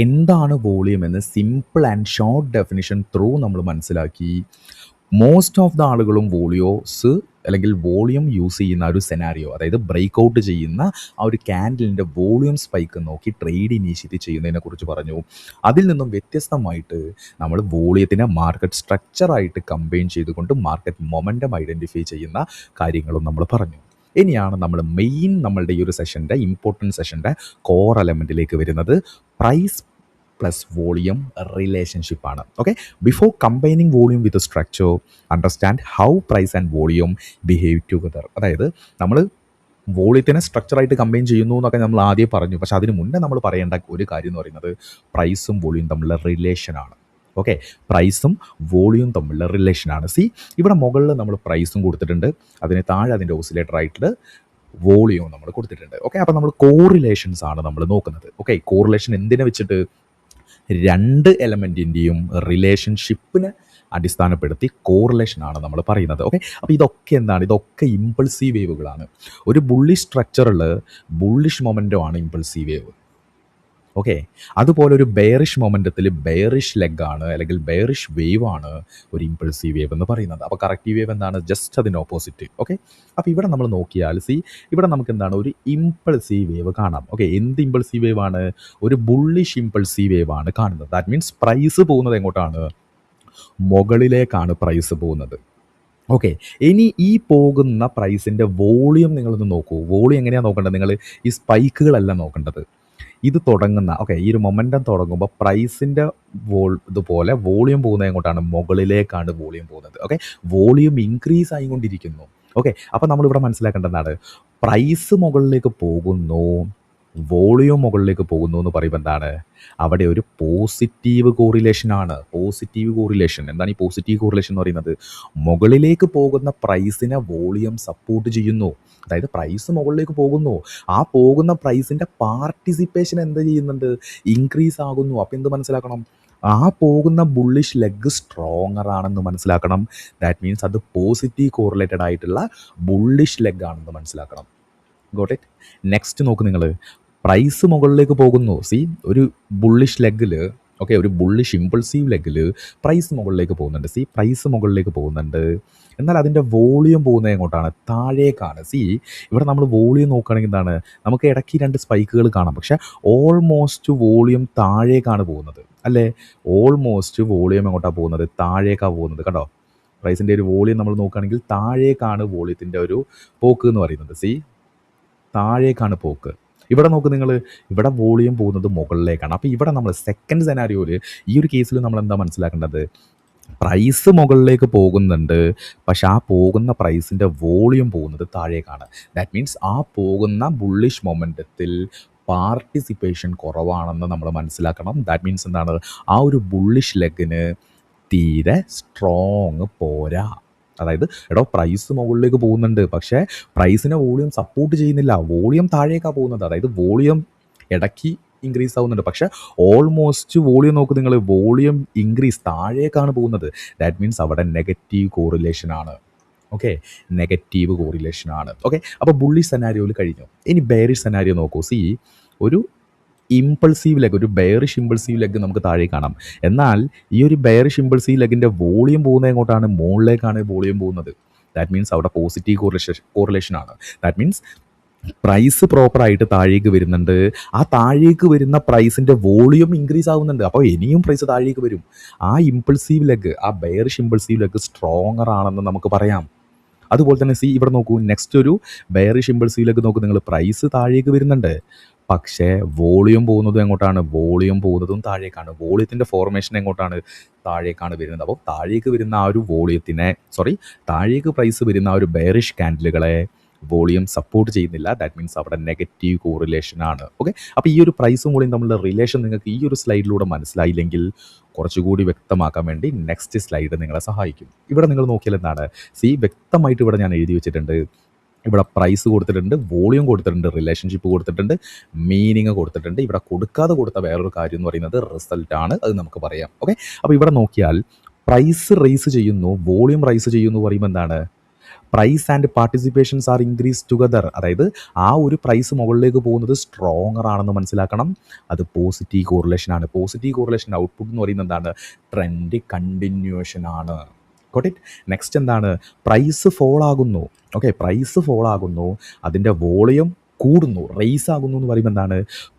എന്താണ് വോളിയം എന്ന് simple and short definition through നമ്മൾ മനസ്സിലാക്കി. മോസ്റ്റ് ഓഫ് ദ ആളുകളും വോളിയോസ് അല്ലെങ്കിൽ വോളിയം യൂസ് ചെയ്യുന്ന ഒരു സെനാരിയോ, അതായത് ബ്രേക്ക് ഔട്ട് ചെയ്യുന്ന ആ ഒരു ക്യാൻഡലിൻ്റെ വോളിയം സ്പൈക്ക് നോക്കി ട്രേഡ് ഇനീഷ്യേറ്റ് ചെയ്യുന്നതിനെ കുറിച്ച് പറഞ്ഞു. അതിൽ നിന്നും വ്യത്യസ്തമായിട്ട് നമ്മൾ വോളിയത്തിനെ മാർക്കറ്റ് സ്ട്രക്ചറായിട്ട് കമ്പൈൻ ചെയ്തുകൊണ്ട് മാർക്കറ്റ് മൊമെൻറ്റം ഐഡൻറ്റിഫൈ ചെയ്യുന്ന കാര്യങ്ങളും നമ്മൾ പറഞ്ഞു. ഇനിയാണ് നമ്മൾ മെയിൻ നമ്മളുടെ ഈ ഒരു സെഷൻ്റെ ഇമ്പോർട്ടൻറ്റ് സെഷൻ്റെ കോർ എലമെൻറ്റിലേക്ക് വരുന്നത്. പ്രൈസ് പ്ലസ് വോളിയം റിലേഷൻഷിപ്പാണ്. Okay, before combining volume with structure, understand how price and volume behave together. അതായത് നമ്മൾ വോളിയത്തിനെ സ്ട്രക്ചറായിട്ട് കമ്പൈൻ ചെയ്യുന്നു എന്നൊക്കെ നമ്മൾ ആദ്യം പറഞ്ഞു. പക്ഷേ അതിന് മുന്നേ നമ്മൾ പറയേണ്ട ഒരു കാര്യം എന്ന് പറയുന്നത് പ്രൈസും വോളിയം തമ്മിലുള്ള റിലേഷനാണ്. ഓക്കെ, പ്രൈസും വോളിയം തമ്മിലുള്ള റിലേഷനാണ്. ഇവിടെ മുകളിൽ നമ്മൾ പ്രൈസും കൊടുത്തിട്ടുണ്ട്, അതിന് താഴെ അതിൻ്റെ ഓസിലേറ്റർ ആയിട്ട് വോളിയവും നമ്മൾ കൊടുത്തിട്ടുണ്ട്. ഓക്കെ, അപ്പോൾ നമ്മൾ കോറിലേഷൻസ് ആണ് നമ്മൾ നോക്കുന്നത്. ഓക്കെ, കോറിലേഷൻ എന്തിനെ വെച്ചിട്ട്? രണ്ട് എലമെൻറ്റിൻ്റെയും റിലേഷൻഷിപ്പിനെ അടിസ്ഥാനപ്പെടുത്തി കോറിലേഷനാണ് നമ്മൾ പറയുന്നത്. ഓക്കെ, അപ്പോൾ ഇതൊക്കെ എന്താണ്? ഇതൊക്കെ ഇമ്പൾസീവ് വേവുകളാണ്. ഒരു ബുള്ളിഷ് സ്ട്രക്ചറിൽ ബുള്ളിഷ് മൊമെൻറ്റമാണ് ഇമ്പൾസീവ് വേവ്. ഓക്കെ, അതുപോലെ ഒരു ബെയറിഷ് മൊമെൻറ്റത്തിൽ ബെയറിഷ് ലെഗാണ് അല്ലെങ്കിൽ ബെയറിഷ് വേവ് ആണ് ഒരു ഇമ്പൾസീവ് വേവ് എന്ന് പറയുന്നത്. അപ്പോൾ കറക്റ്റീവ് വേവ് എന്താണ്? ജസ്റ്റ് അതിന് ഓപ്പോസിറ്റ്. ഓക്കെ, അപ്പോൾ ഇവിടെ നമ്മൾ നോക്കിയാൽ ഇവിടെ നമുക്ക് എന്താണ്? ഒരു ഇമ്പൾസീവ് വേവ് കാണാം. ഓക്കെ, എന്ത് ഇമ്പൾസീവ് വേവ് ആണ്? ഒരു ബുള്ളിഷ് ഇമ്പൾസീവ് വേവ് ആണ് കാണുന്നത്. ദാറ്റ് മീൻസ് പ്രൈസ് പോകുന്നത് എങ്ങോട്ടാണ്? മുകളിലേക്കാണ് പ്രൈസ് പോകുന്നത്. ഓക്കെ, ഇനി ഈ പോകുന്ന പ്രൈസിൻ്റെ വോളിയം നിങ്ങളൊന്ന് നോക്കൂ. വോളിയം എങ്ങനെയാണ് നോക്കേണ്ടത്? നിങ്ങൾ ഈ സ്പൈക്കുകളല്ല നോക്കേണ്ടത്. ഇത് തുടങ്ങുന്ന, ഓക്കെ, ഈ ഒരു മൊമെൻറ്റം തുടങ്ങുമ്പോൾ പ്രൈസിൻ്റെ ഇതുപോലെ വോളിയം പോകുന്നത് എങ്ങോട്ടാണ്? മുകളിലേക്കാണ് വോളിയം പോകുന്നത്. ഓക്കെ, വോളിയം ഇൻക്രീസ് ആയിക്കൊണ്ടിരിക്കുന്നു. ഓക്കെ, അപ്പോൾ നമ്മളിവിടെ മനസ്സിലാക്കേണ്ടതാണ്, പ്രൈസ് മുകളിലേക്ക് പോകുന്നു, വോളിയം മുകളിലേക്ക് പോകുന്നു എന്ന് പറയുമ്പോൾ എന്താണ്? അവിടെ ഒരു പോസിറ്റീവ് കോറിലേഷനാണ്. പോസിറ്റീവ് കോറിലേഷൻ എന്താണ്? ഈ പോസിറ്റീവ് കോറിലേഷൻ എന്ന് പറയുന്നത് മുകളിലേക്ക് പോകുന്ന പ്രൈസിനെ വോളിയം സപ്പോർട്ട് ചെയ്യുന്നു. അതായത് പ്രൈസ് മുകളിലേക്ക് പോകുന്നു, ആ പോകുന്ന പ്രൈസിൻ്റെ പാർട്ടിസിപ്പേഷൻ എന്ത് ചെയ്യുന്നുണ്ട്? ഇൻക്രീസ് ആകുന്നു. അപ്പോൾ എന്ത് മനസ്സിലാക്കണം? ആ പോകുന്ന ബുള്ളിഷ് ലെഗ് സ്ട്രോങ്ങർ ആണെന്ന് മനസ്സിലാക്കണം. ദാറ്റ് മീൻസ് അത് പോസിറ്റീവ് കോറിലേറ്റഡ് ആയിട്ടുള്ള ബുള്ളിഷ് ലെഗ് ആണെന്ന് മനസ്സിലാക്കണം. Got it? നെക്സ്റ്റ് നോക്ക് നിങ്ങൾ, പ്രൈസ് മുകളിലേക്ക് പോകുന്നു. ഒരു ബുള്ളിഷ് ലെഗിൽ ഓക്കെ, ഒരു ബുള്ളിഷ് ഇമ്പൾസീവ് ലെഗിൽ പ്രൈസ് മുകളിലേക്ക് പോകുന്നുണ്ട്. പ്രൈസ് മുകളിലേക്ക് പോകുന്നുണ്ട്. എന്നാൽ അതിൻ്റെ വോളിയം പോകുന്നത് എങ്ങോട്ടാണ്? താഴേക്കാണ്. ഇവിടെ നമ്മൾ വോളിയം നോക്കുകയാണെങ്കിൽ എന്താണ്, നമുക്ക് ഇടയ്ക്ക് 2 സ്പൈക്കുകൾ കാണാം. പക്ഷേ ഓൾമോസ്റ്റ് വോളിയം താഴേക്കാണ് പോകുന്നത് അല്ലേ? ഓൾമോസ്റ്റ് വോളിയം എങ്ങോട്ടാണ് പോകുന്നത്? താഴേക്കാണ് പോകുന്നത്. കണ്ടോ, പ്രൈസിൻ്റെ ഒരു വോളിയം നമ്മൾ നോക്കുകയാണെങ്കിൽ താഴേക്കാണ് വോളിയത്തിൻ്റെ ഒരു പോക്ക് എന്ന് പറയുന്നത്. താഴേക്കാണ് പോക്ക്. ഇവിടെ നോക്ക് നിങ്ങൾ, ഇവിടെ വോളിയം പോകുന്നത് മുകളിലേക്കാണ്. അപ്പോൾ ഇവിടെ നമ്മൾ സെക്കൻഡ് സെനാരിയോയിൽ ഈ ഒരു കേസിൽ നമ്മൾ എന്താ മനസ്സിലാക്കേണ്ടത്? പ്രൈസ് മുകളിലേക്ക് പോകുന്നുണ്ട്, പക്ഷെ ആ പോകുന്ന പ്രൈസിൻ്റെ വോളിയം പോകുന്നത് താഴേക്കാണ്. ദാറ്റ് മീൻസ് ആ പോകുന്ന ബുള്ളിഷ് മൊമെൻറ്റത്തിൽ പാർട്ടിസിപ്പേഷൻ കുറവാണെന്ന് നമ്മൾ മനസ്സിലാക്കണം. ദാറ്റ് മീൻസ് എന്താണ്? ആ ഒരു ബുള്ളിഷ് ലെഗിന് തീരെ സ്ട്രോങ് പോരാ. അതായത് പ്രൈസ് മുകളിലേക്ക് പോകുന്നുണ്ട്, പക്ഷേ പ്രൈസിനെ വോളിയം സപ്പോർട്ട് ചെയ്യുന്നില്ല. വോളിയം താഴേക്കാണ് പോകുന്നത്. അതായത് വോളിയം ഇടയ്ക്ക് ഇൻക്രീസ് ആവുന്നുണ്ട്, പക്ഷേ ഓൾമോസ്റ്റ് വോളിയം നോക്ക് നിങ്ങൾ, വോളിയം ഇൻക്രീസ് താഴേക്കാണ് പോകുന്നത്. ദാറ്റ് മീൻസ് അവിടെ നെഗറ്റീവ് കോറിലേഷൻ ആണ്. ഓക്കെ, നെഗറ്റീവ് കോറിലേഷൻ ആണ്. ഓക്കെ, അപ്പോൾ ബുള്ളിഷ് സെനാരിയോയിൽ കഴിഞ്ഞു. ഇനി ബെയറിഷ് സെനാരിയോ നോക്കൂ. ഒരു ഇമ്പൾസീവ് ലെഗ്, ഒരു ബെയറിഷ് ഇമ്പൾസീവ് ലെഗ് നമുക്ക് താഴെ കാണാം. എന്നാൽ ഈ ഒരു ബെയറിഷ് ഇമ്പൾസീവ് ലെഗിൻ്റെ വോളിയം പോകുന്നത് എങ്ങോട്ടാണ്? മുകളിലേക്കാണ് വോളിയം പോകുന്നത്. ദാറ്റ് മീൻസ് അവിടെ പോസിറ്റീവ് കോറിലേഷൻ ആണ്. ദാറ്റ് മീൻസ് പ്രൈസ് പ്രോപ്പറായിട്ട് താഴേക്ക് വരുന്നുണ്ട്. ആ താഴേക്ക് വരുന്ന പ്രൈസിൻ്റെ വോളിയം ഇൻക്രീസ് ആവുന്നുണ്ട്. അപ്പോൾ ഇനിയും പ്രൈസ് താഴേക്ക് വരും. ആ ഇമ്പൾസീവ് ലെഗ്, ആ ബെയറിഷ് ഇമ്പൾസീവ് ലെഗ് സ്ട്രോങ്ങർ ആണെന്ന് നമുക്ക് പറയാം. അതുപോലെ തന്നെ ഇവിടെ നോക്കൂ, നെക്സ്റ്റ് ഒരു ബെയറിഷ് ഇമ്പൾസീവ് ലെഗ് നോക്കൂ നിങ്ങൾ, പ്രൈസ് താഴേക്ക് വരുന്നുണ്ട്, പക്ഷേ വോളിയം പോകുന്നതും എങ്ങോട്ടാണ്? വോളിയം പോകുന്നതും താഴേക്കാണ്. വോളിയത്തിൻ്റെ ഫോർമേഷൻ എങ്ങോട്ടാണ്? താഴേക്കാണ് വരുന്നത്. അപ്പോൾ താഴേക്ക് വരുന്ന ആ ഒരു താഴേക്ക് പ്രൈസ് വരുന്ന ആ ഒരു ബെയറിഷ് ക്യാൻഡിലുകളെ വോളിയം സപ്പോർട്ട് ചെയ്യുന്നില്ല. ദാറ്റ് മീൻസ് അവിടെ നെഗറ്റീവ് കോറിലേഷൻ ആണ്. ഓക്കെ, അപ്പോൾ ഈ ഒരു പ്രൈസും വോളിയം തമ്മിലുള്ള റിലേഷൻ നിങ്ങൾക്ക് ഈ ഒരു സ്ലൈഡിലൂടെ മനസ്സിലായില്ലെങ്കിൽ കുറച്ചുകൂടി വ്യക്തമാക്കാൻ വേണ്ടി നെക്സ്റ്റ് സ്ലൈഡ് നിങ്ങളെ സഹായിക്കും. ഇവിടെ നിങ്ങൾ നോക്കിയാൽ എന്താണ്? വ്യക്തമായിട്ട് ഇവിടെ ഞാൻ എഴുതി വെച്ചിട്ടുണ്ട്. ഇവിടെ പ്രൈസ് കൊടുത്തിട്ടുണ്ട്, വോളിയം കൊടുത്തിട്ടുണ്ട്, റിലേഷൻഷിപ്പ് കൊടുത്തിട്ടുണ്ട്, മീനിങ് കൊടുത്തിട്ടുണ്ട്. ഇവിടെ കൊടുത്ത വേറൊരു കാര്യം എന്ന് പറയുന്നത് റിസൾട്ടാണ്. അത് നമുക്ക് പറയാം. ഓക്കെ, അപ്പോൾ ഇവിടെ നോക്കിയാൽ പ്രൈസ് റൈസ് ചെയ്യുന്നു, വോളിയം റൈസ് ചെയ്യുന്നു പറയുമ്പോൾ എന്താണ്? Price and participations are increase together. അതായത് ആ ഒരു പ്രൈസ് മുകളിലേക്ക് പോകുന്നത് സ്ട്രോങ്ങർ ആണെന്ന് മനസ്സിലാക്കണം. അത് പോസിറ്റീവ് കോറിലേഷൻ ആണ്. പോസിറ്റീവ് കോറിലേഷൻ ഔട്ട്പുട്ട് എന്ന് പറയുന്നത് എന്താണ്? ട്രെൻഡ് കണ്ടിന്യൂവേഷൻ ആണ്. Got it? നെക്സ്റ്റ് എന്താണ്? പ്രൈസ് ഫോൾ ആകുന്നു. ഓക്കെ, പ്രൈസ് ഫോൾ ആകുന്നു, അതിൻ്റെ വോളിയം കൂടുന്നു, റേസ് ആകുന്നു എന്ന് പറയുമ്പോൾ എന്താണ്?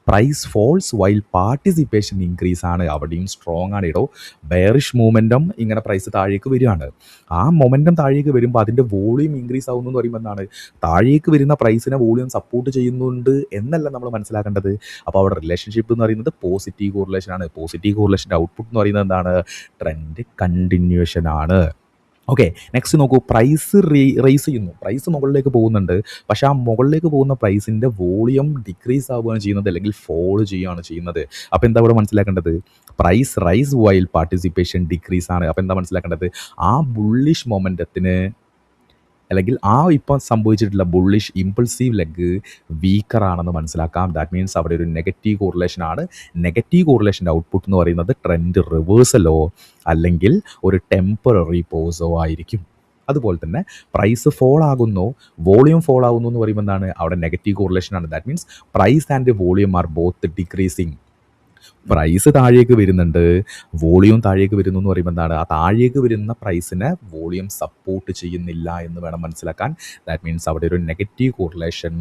Price falls while participation increase ആണ്. അവിടെയും സ്ട്രോങ് ആണ്. ബെയറിഷ് മൂമെൻറ്റം ഇങ്ങനെ പ്രൈസ് താഴേക്ക് വരികയാണ്. ആ മൊമെൻറ്റം താഴേക്ക് വരുമ്പോൾ അതിൻ്റെ വോളിയം ഇൻക്രീസ് ആകുന്നു എന്ന് പറയുമ്പോൾ എന്താണ്? താഴേക്ക് വരുന്ന പ്രൈസിനെ വോളിയം സപ്പോർട്ട് ചെയ്യുന്നുണ്ട് എന്നല്ല നമ്മൾ മനസ്സിലാക്കേണ്ടത്. അപ്പോൾ അവിടെ റിലേഷൻഷിപ്പ് എന്ന് പറയുന്നത് പോസിറ്റീവ് കോറിലേഷൻ ആണ്. പോസിറ്റീവ് കോറിലേഷൻ്റെ ഔട്ട്പുട്ട് എന്ന് പറയുന്നത് എന്താണ്? ട്രെൻഡ് കണ്ടിന്യൂവേഷൻ ആണ്. ഓക്കെ, നെക്സ്റ്റ് നോക്കൂ, പ്രൈസ് റൈസ് ചെയ്യുന്നു, പ്രൈസ് മുകളിലേക്ക് പോകുന്നുണ്ട്, പക്ഷേ ആ മുകളിലേക്ക് പോകുന്ന പ്രൈസിൻ്റെ വോളിയം ഡിക്രീസ് ആവുകയാണ് ചെയ്യുന്നത്, അല്ലെങ്കിൽ ഫോൾ ചെയ്യുകയാണ് ചെയ്യുന്നത്. അപ്പോൾ എന്താ ഇവിടെ മനസ്സിലാക്കേണ്ടത്? Price rise while participation decrease ആണ്. അപ്പോൾ എന്താ മനസ്സിലാക്കേണ്ടത്? ആ ബുള്ളിഷ് മൊമെൻറ്റത്തിന്, അല്ലെങ്കിൽ ആ ഇപ്പം സംഭവിച്ചിട്ടുള്ള ബുള്ളിഷ് ഇമ്പൾസീവ് ലെഗ് വീക്കർ ആണെന്ന് മനസ്സിലാക്കാം. ദാറ്റ് മീൻസ് അവിടെ ഒരു നെഗറ്റീവ് കോറിലേഷൻ ആണ്. നെഗറ്റീവ് കോറിലേഷൻ്റെ ഔട്ട്പുട്ട് എന്ന് പറയുന്നത് ട്രെൻഡ് റിവേഴ്സലോ അല്ലെങ്കിൽ ഒരു ടെമ്പററി പോസോ ആയിരിക്കും. അതുപോലെ തന്നെ പ്രൈസ് ഫോൾ ആകുന്നു, വോളിയം ഫോൾ ആകുന്നു എന്ന് പറയുമ്പോൾ എന്താണ്? അവിടെ നെഗറ്റീവ് കോറിലേഷൻ ആണ്. That means price and volume are both decreasing. Price താഴേക്ക് വരുന്നുണ്ട്, വോളിയം താഴേക്ക് വരുന്നു എന്ന് പറയുമ്പോൾ എന്താണ്? ആ താഴേക്ക് വരുന്ന പ്രൈസിനെ വോളിയം സപ്പോർട്ട് ചെയ്യുന്നില്ല എന്ന് വേണം മനസ്സിലാക്കാൻ. ദാറ്റ് മീൻസ് അവിടെ ഒരു നെഗറ്റീവ് കോറിലേഷൻ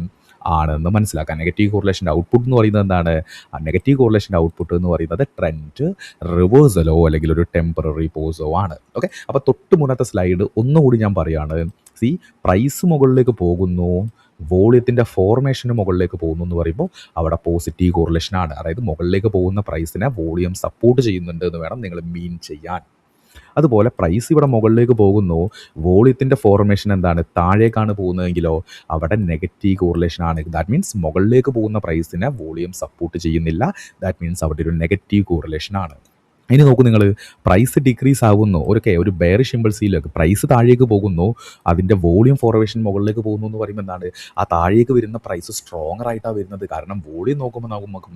ആണെന്ന് മനസ്സിലാക്കാൻ. നെഗറ്റീവ് കോറിലേഷൻ്റെ ഔട്ട്പുട്ട് എന്ന് പറയുന്നത് എന്താണ്? ആ നെഗറ്റീവ് കോറിലേഷൻ്റെ ഔട്ട്പുട്ട് എന്ന് പറയുന്നത് ട്രെൻഡ് റിവേഴ്സലോ അല്ലെങ്കിൽ ഒരു ടെമ്പററി പോസോ ആണ്. ഓക്കെ, അപ്പോൾ തൊട്ട് മുന്നത്തെ സ്ലൈഡ് ഒന്നുകൂടി ഞാൻ പറയുകയാണ്. പ്രൈസ് മുകളിലേക്ക് പോകുന്നു, വോളിയത്തിൻ്റെ ഫോർമേഷന് മുകളിലേക്ക് പോകുന്നു എന്ന് പറയുമ്പോൾ അവിടെ പോസിറ്റീവ് കോറിലേഷൻ ആണ്. അതായത് മുകളിലേക്ക് പോകുന്ന പ്രൈസിനെ വോളിയം സപ്പോർട്ട് ചെയ്യുന്നുണ്ട് എന്ന് വേണം നിങ്ങൾ മീൻ ചെയ്യാൻ. അതുപോലെ പ്രൈസ് ഇവിടെ മുകളിലേക്ക് പോകുന്നു, വോളിയത്തിൻ്റെ ഫോർമേഷൻ എന്താണ്? താഴേക്കാണ് പോകുന്നതെങ്കിലോ അവിടെ നെഗറ്റീവ് കോറിലേഷൻ ആണ്. ദാറ്റ് മീൻസ് മുകളിലേക്ക് പോകുന്ന പ്രൈസിനെ വോളിയം സപ്പോർട്ട് ചെയ്യുന്നില്ല. ദാറ്റ് മീൻസ് അവിടെ ഒരു നെഗറ്റീവ് കോറിലേഷൻ ആണ്. ഇനി നോക്കൂ നിങ്ങൾ, പ്രൈസ് ഡിക്രീസ് ആകുന്നു, ഒരു ബെയറിഷ് ഇമ്പൾസീവിലേക്ക് പ്രൈസ് താഴേക്ക് പോകുന്നു, അതിൻ്റെ വോളിയം ഫോർമേഷൻ മുകളിലേക്ക് പോകുന്നു എന്ന് പറയുമ്പോൾ എന്താണ്? ആ താഴേക്ക് വരുന്ന പ്രൈസ് സ്ട്രോങ്ങർ ആയിട്ടാണ് വരുന്നത്. കാരണം വോളിയം നോക്കുമ്പോൾ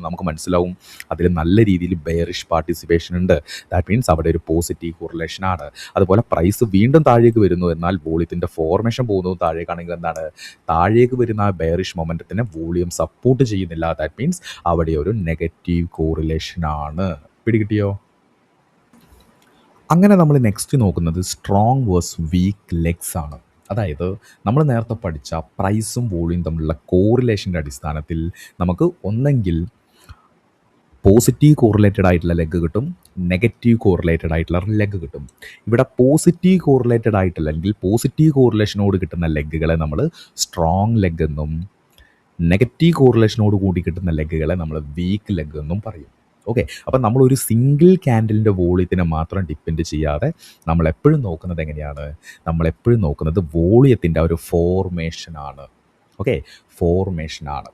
നമുക്ക് മനസ്സിലാവും അതിൽ നല്ല രീതിയിൽ ബെയറിഷ് പാർട്ടിസിപ്പേഷൻ ഉണ്ട്. ദാറ്റ് മീൻസ് അവിടെ ഒരു പോസിറ്റീവ് കോറിലേഷൻ ആണ്. അതുപോലെ പ്രൈസ് വീണ്ടും താഴേക്ക് വരുന്നു, എന്നാൽ വോളിയത്തിൻ്റെ ഫോർമേഷൻ പോകുന്നത് താഴേക്കാണെങ്കിൽ എന്താണ്? താഴേക്ക് വരുന്ന ആ ബെയറിഷ് മൊമെൻറ്റത്തിനെ വോളിയം സപ്പോർട്ട് ചെയ്യുന്നില്ല. ദാറ്റ് മീൻസ് അവിടെ ഒരു നെഗറ്റീവ് കോറിലേഷൻ ആണ്. പിടികിട്ടിയോ? അങ്ങനെ നമ്മൾ നെക്സ്റ്റ് നോക്കുന്നത് സ്ട്രോങ് വേഴ്സ് വീക്ക് ലെഗ്സ് ആണ്. അതായത് നമ്മൾ നേരത്തെ പഠിച്ച പ്രൈസും വോളിയം തമ്മിലുള്ള കോറിലേഷൻ്റെ അടിസ്ഥാനത്തിൽ നമുക്ക് ഒന്നെങ്കിൽ പോസിറ്റീവ് കോറിലേറ്റഡ് ആയിട്ടുള്ള ലെഗ് കിട്ടും, നെഗറ്റീവ് കോറിലേറ്റഡ് ആയിട്ടുള്ള ലെഗ് കിട്ടും. ഇവിടെ പോസിറ്റീവ് കോറിലേറ്റഡ് ആയിട്ടുള്ള അല്ലെങ്കിൽ പോസിറ്റീവ് കോറിലേഷനോട് കിട്ടുന്ന ലെഗുകളെ നമ്മൾ സ്ട്രോങ് ലെഗ് എന്നും നെഗറ്റീവ് കോറിലേഷനോട് കൂടി കിട്ടുന്ന ലെഗുകളെ നമ്മൾ വീക്ക് ലെഗ് എന്നും പറയും. ഓക്കെ, അപ്പം നമ്മളൊരു സിംഗിൾ ക്യാൻഡിലിൻ്റെ വോളിയത്തിനെ മാത്രം ഡിപ്പെൻഡ് ചെയ്യാതെ നമ്മളെപ്പോഴും നോക്കുന്നത് എങ്ങനെയാണ്? നമ്മളെപ്പോഴും നോക്കുന്നത് വോളിയത്തിൻ്റെ ഒരു ഫോർമേഷനാണ്. ഓക്കെ, ഫോർമേഷനാണ്.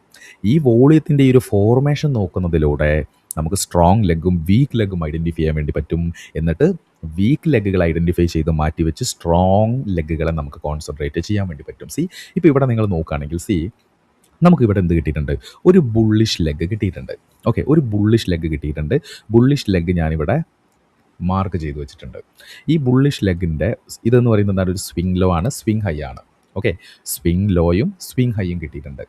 ഈ വോളിയത്തിൻ്റെ ഈ ഒരു ഫോർമേഷൻ നോക്കുന്നതിലൂടെ നമുക്ക് സ്ട്രോങ് ലെഗും വീക്ക് ലെഗും ഐഡൻറ്റിഫൈ ചെയ്യാൻ വേണ്ടി പറ്റും. എന്നിട്ട് വീക്ക് ലെഗുകൾ ഐഡൻറ്റിഫൈ ചെയ്ത് മാറ്റി വെച്ച് സ്ട്രോങ് ലെഗുകളെ നമുക്ക് കോൺസെൻട്രേറ്റ് ചെയ്യാൻ വേണ്ടി പറ്റും. ഇപ്പോൾ ഇവിടെ നിങ്ങൾ നോക്കുകയാണെങ്കിൽ നമുക്കിവിടെ എന്ത് കിട്ടിയിട്ടുണ്ട്? ഒരു ബുള്ളിഷ് ലെഗ് കിട്ടിയിട്ടുണ്ട്. ഓക്കെ, ഒരു ബുള്ളിഷ് ലെഗ് കിട്ടിയിട്ടുണ്ട്. ബുള്ളിഷ് ലെഗ് ഞാനിവിടെ മാർക്ക് ചെയ്ത് വെച്ചിട്ടുണ്ട്. ഈ ബുള്ളിഷ് ലെഗിൻ്റെ ഇതെന്ന് പറയുന്നത് എന്താണ്? ഒരു സ്വിംഗ് ലോ ആണ്, സ്വിംഗ് ഹൈ ആണ്. ഓക്കെ, സ്വിംഗ് ലോയും സ്വിംഗ് ഹൈയും കിട്ടിയിട്ടുണ്ട്.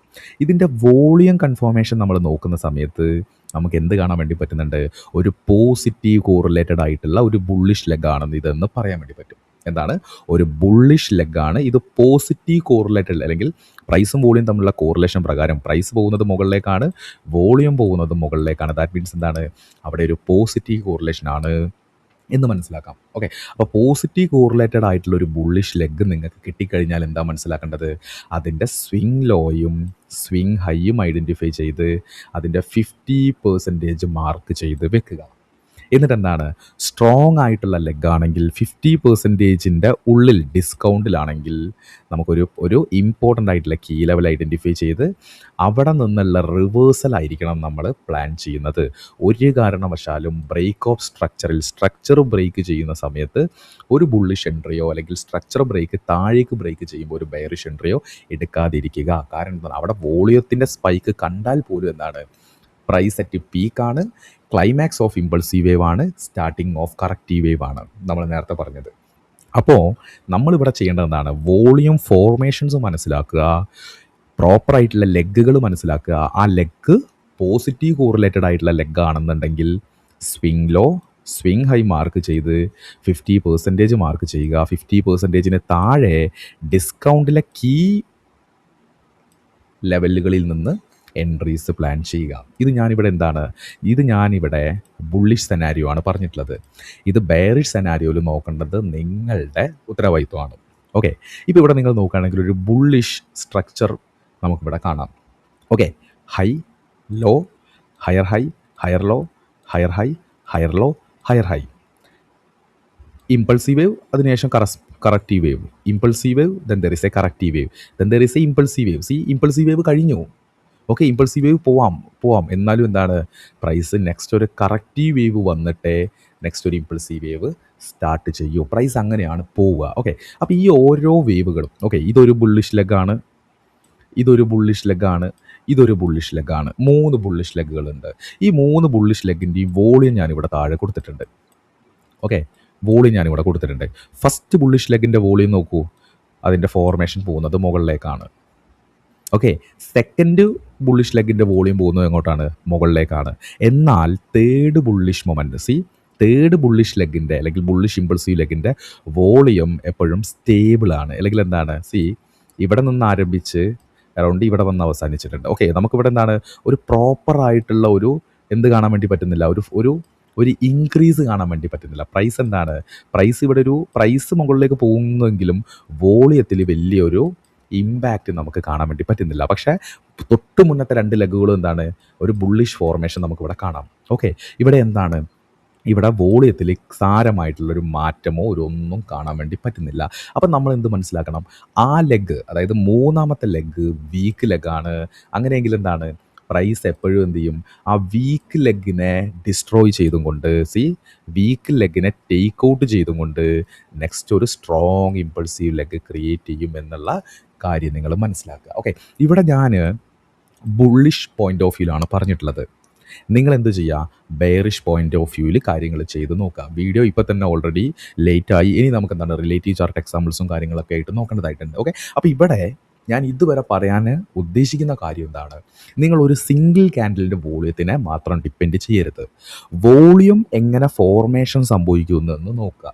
ഇതിൻ്റെ വോളിയം കൺഫോർമേഷൻ നമ്മൾ നോക്കുന്ന സമയത്ത് നമുക്ക് എന്ത് കാണാൻ വേണ്ടി പറ്റുന്നുണ്ട്? ഒരു പോസിറ്റീവ് കോറിലേറ്റഡ് ആയിട്ടുള്ള ഒരു ബുള്ളിഷ് ലെഗാണെന്ന് ഇതെന്ന് പറയാൻ വേണ്ടി പറ്റും. എന്താണ്? ഒരു ബുള്ളിഷ് ലെഗാണ് ഇത്. പോസിറ്റീവ് കോറിലേറ്റഡ് അല്ലെങ്കിൽ പ്രൈസും വോളിയം തമ്മിലുള്ള കോറിലേഷൻ പ്രകാരം പ്രൈസ് പോകുന്നത് മുകളിലേക്കാണ്, വോളിയം പോകുന്നത് മുകളിലേക്കാണ്. ദാറ്റ് മീൻസ് എന്താണ്? അവിടെ ഒരു പോസിറ്റീവ് കോറിലേഷൻ ആണ് എന്ന് മനസ്സിലാക്കാം. ഓക്കെ, അപ്പോൾ പോസിറ്റീവ് കോറിലേറ്റഡ് ആയിട്ടുള്ള ഒരു ബുള്ളിഷ് ലെഗ് നിങ്ങൾക്ക് കിട്ടിക്കഴിഞ്ഞാൽ എന്താ മനസ്സിലാക്കേണ്ടത്? അതിൻ്റെ സ്വിംഗ് ലോയും സ്വിംഗ് ഹൈയും ഐഡൻറ്റിഫൈ ചെയ്ത് അതിൻ്റെ 50% മാർക്ക് ചെയ്ത് വെക്കുക. എന്നിട്ട് എന്താണ്? സ്ട്രോങ് ആയിട്ടുള്ള ലെഗാണെങ്കിൽ 50%ൻ്റെ ഉള്ളിൽ ഡിസ്കൗണ്ടിലാണെങ്കിൽ നമുക്കൊരു ഇമ്പോർട്ടൻ്റ് ആയിട്ടുള്ള കീ ലെവൽ ഐഡൻറ്റിഫൈ ചെയ്ത് അവിടെ നിന്നുള്ള റിവേഴ്സൽ ആയിരിക്കണം നമ്മൾ പ്ലാൻ ചെയ്യുന്നത്. ഒരു കാരണവശാലും ബ്രേക്ക് ഓഫ് സ്ട്രക്ചർ ബ്രേക്ക് ചെയ്യുന്ന സമയത്ത് ഒരു ബുള്ളിഷ് എൻട്രിയോ അല്ലെങ്കിൽ സ്ട്രക്ചർ ബ്രേക്ക് താഴേക്ക് ബ്രേക്ക് ചെയ്യുമ്പോൾ ഒരു ബെയറിഷ് എൻട്രിയോ എടുക്കാതിരിക്കുക. കാരണം എന്താണ്? അവിടെ വോളിയത്തിൻ്റെ സ്പൈക്ക് കണ്ടാൽ പോലും എന്താണ്? പ്രൈസ് അറ്റ് പീക്കാണ്, ക്ലൈമാക്സ് ഓഫ് ഇമ്പൾസീവ് വേവ് ആണ്, സ്റ്റാർട്ടിങ് ഓഫ് കറക്റ്റീവ് വേവ് ആണ് നമ്മൾ നേരത്തെ പറഞ്ഞത്. അപ്പോൾ നമ്മളിവിടെ ചെയ്യേണ്ടത് എന്താണ്? വോളിയം ഫോർമേഷൻസ് മനസ്സിലാക്കുക, പ്രോപ്പറായിട്ടുള്ള ലെഗുകൾ മനസ്സിലാക്കുക. ആ ലെഗ് പോസിറ്റീവ് കോറിലേറ്റഡ് ആയിട്ടുള്ള ലെഗ് ആണെന്നുണ്ടെങ്കിൽ swing low swing high mark ചെയ്ത് 50% മാർക്ക് ചെയ്യുക. 50%ന് താഴെ ഡിസ്കൗണ്ടിലെ കീ ലെവലുകളിൽ നിന്ന് എൻട്രീസ് പ്ലാൻ ചെയ്യുക. ഇത് ഞാനിവിടെ ബുള്ളിഷ് സെനാരിയോ ആണ് പറഞ്ഞിട്ടുള്ളത്. ഇത് ബെയറിഷ് സെനാരിയോയിൽ നോക്കേണ്ടത് നിങ്ങളുടെ ഉത്തരവാദിത്വമാണ്. ഓക്കെ, ഇപ്പോൾ ഇവിടെ നിങ്ങൾ നോക്കുകയാണെങ്കിൽ ഒരു ബുള്ളിഷ് സ്ട്രക്ചർ നമുക്കിവിടെ കാണാം. Okay, high low, higher high, higher low, higher high, higher low, higher high. Impulsive wave, അതിനുശേഷം corrective wave. Impulsive wave, then there is a corrective wave, then there is a impulsive wave. Impulsive wave കഴിഞ്ഞു. ഓക്കെ, ഇമ്പൾസീവ് വേവ് പോവാം. എന്നാലും എന്താണ്? പ്രൈസ് നെക്സ്റ്റ് ഒരു കറക്റ്റീവ് വേവ് വന്നിട്ടേ നെക്സ്റ്റ് ഒരു ഇമ്പൾസീവ് വേവ് സ്റ്റാർട്ട് ചെയ്യൂ. പ്രൈസ് അങ്ങനെയാണ് പോവുക. ഓക്കെ, അപ്പോൾ ഈ ഓരോ വേവുകളും, ഓക്കെ, ഇതൊരു ബുള്ളിഷ് ലെഗാണ്, ഇതൊരു ബുള്ളിഷ് ലെഗാണ്, ഇതൊരു ബുള്ളിഷ് ലെഗാണ്. 3 ബുള്ളിഷ് ലെഗുകളുണ്ട്. ഈ 3 ബുള്ളിഷ് ലെഗിൻ്റെയും വോളിയം ഞാനിവിടെ താഴെ കൊടുത്തിട്ടുണ്ട്. ഓക്കെ, വോളിയം ഞാനിവിടെ കൊടുത്തിട്ടുണ്ട്. ഫസ്റ്റ് ബുള്ളിഷ് ലെഗിൻ്റെ വോളിയം നോക്കൂ, അതിൻ്റെ ഫോർമേഷൻ പോകുന്നത് മുകളിലേക്കാണ്. ഓക്കെ, സെക്കൻഡ് ബുള്ളിഷ് ലെഗിൻ്റെ വോളിയം പോകുന്നത് എങ്ങോട്ടാണ്? മുകളിലേക്കാണ്. എന്നാൽ തേർഡ് ബുള്ളിഷ് ലെഗിൻ്റെ അല്ലെങ്കിൽ ബുള്ളിഷ് ഇമ്പൾസീവ് ലെഗിൻ്റെ വോളിയം എപ്പോഴും സ്റ്റേബിളാണ്. അല്ലെങ്കിൽ എന്താണ്? ഇവിടെ നിന്ന് ആരംഭിച്ച് അറൗണ്ട് ഇവിടെ വന്ന് അവസാനിച്ചിട്ടുണ്ട്. ഓക്കെ, നമുക്കിവിടെ എന്താണ്? ഒരു പ്രോപ്പറായിട്ടുള്ള ഒരു എന്ത് കാണാൻ വേണ്ടി പറ്റുന്നില്ല? ഒരു ഇൻക്രീസ് കാണാൻ വേണ്ടി പറ്റുന്നില്ല. പ്രൈസ് എന്താണ്? പ്രൈസ് മുകളിലേക്ക് പോകുന്നെങ്കിലും വോളിയത്തിൽ വലിയൊരു ഇമ്പാക്റ്റ് നമുക്ക് കാണാൻ വേണ്ടി പറ്റുന്നില്ല. പക്ഷേ തൊട്ട് മുന്നത്തെ 2 ലെഗുകളും എന്താണ്? ഒരു ബുള്ളിഷ് ഫോർമേഷൻ നമുക്കിവിടെ കാണാം. ഓക്കെ, ഇവിടെ എന്താണ്? ഇവിടെ വോളിയത്തിൽ സാരമായിട്ടുള്ളൊരു മാറ്റമോ ഒന്നും കാണാൻ വേണ്ടി പറ്റുന്നില്ല. അപ്പം നമ്മൾ എന്ത് മനസ്സിലാക്കണം? ആ ലെഗ്, അതായത് മൂന്നാമത്തെ ലെഗ് വീക്ക് ലെഗാണ്. അങ്ങനെയെങ്കിൽ എന്താണ്? പ്രൈസ് എപ്പോഴും എന്ത് ചെയ്യും? ആ വീക്ക് ലെഗിനെ ഡിസ്ട്രോയ് ചെയ്തും കൊണ്ട് വീക്ക് ലെഗിനെ ടേക്ക് ഔട്ട് ചെയ്തും കൊണ്ട് നെക്സ്റ്റ് ഒരു സ്ട്രോങ് ഇമ്പൾസീവ് ലെഗ് ക്രിയേറ്റ് ചെയ്യും എന്നുള്ള കാര്യം നിങ്ങൾ മനസ്സിലാക്കുക. ഓക്കെ, ഇവിടെ ഞാൻ ബുള്ളിഷ് പോയിൻ്റ് ഓഫ് വ്യൂവിലാണ് പറഞ്ഞിട്ടുള്ളത്. നിങ്ങൾ എന്ത് ചെയ്യുക? ബെയറിഷ് പോയിൻ്റ് ഓഫ് വ്യൂവിൽ കാര്യങ്ങൾ ചെയ്ത് നോക്കുക. വീഡിയോ ഇപ്പോൾ തന്നെ ഓൾറെഡി ലേറ്റായി. ഇനി നമുക്ക് എന്താണ് റിലേറ്റീവ് ചാർട്ട് എക്സാമ്പിൾസും കാര്യങ്ങളൊക്കെ ആയിട്ട് നോക്കേണ്ടതായിട്ടുണ്ട്. ഓക്കെ, അപ്പോൾ ഇവിടെ ഞാൻ ഇതുവരെ പറയാൻ ഉദ്ദേശിക്കുന്ന കാര്യം എന്താണ്? നിങ്ങളൊരു സിംഗിൾ ക്യാൻഡിലിൻ്റെ വോളിയത്തിനെ മാത്രം ഡിപ്പെൻഡ് ചെയ്യരുത്. വോളിയം എങ്ങനെ ഫോർമേഷൻ സംഭവിക്കുമെന്ന് നോക്കുക.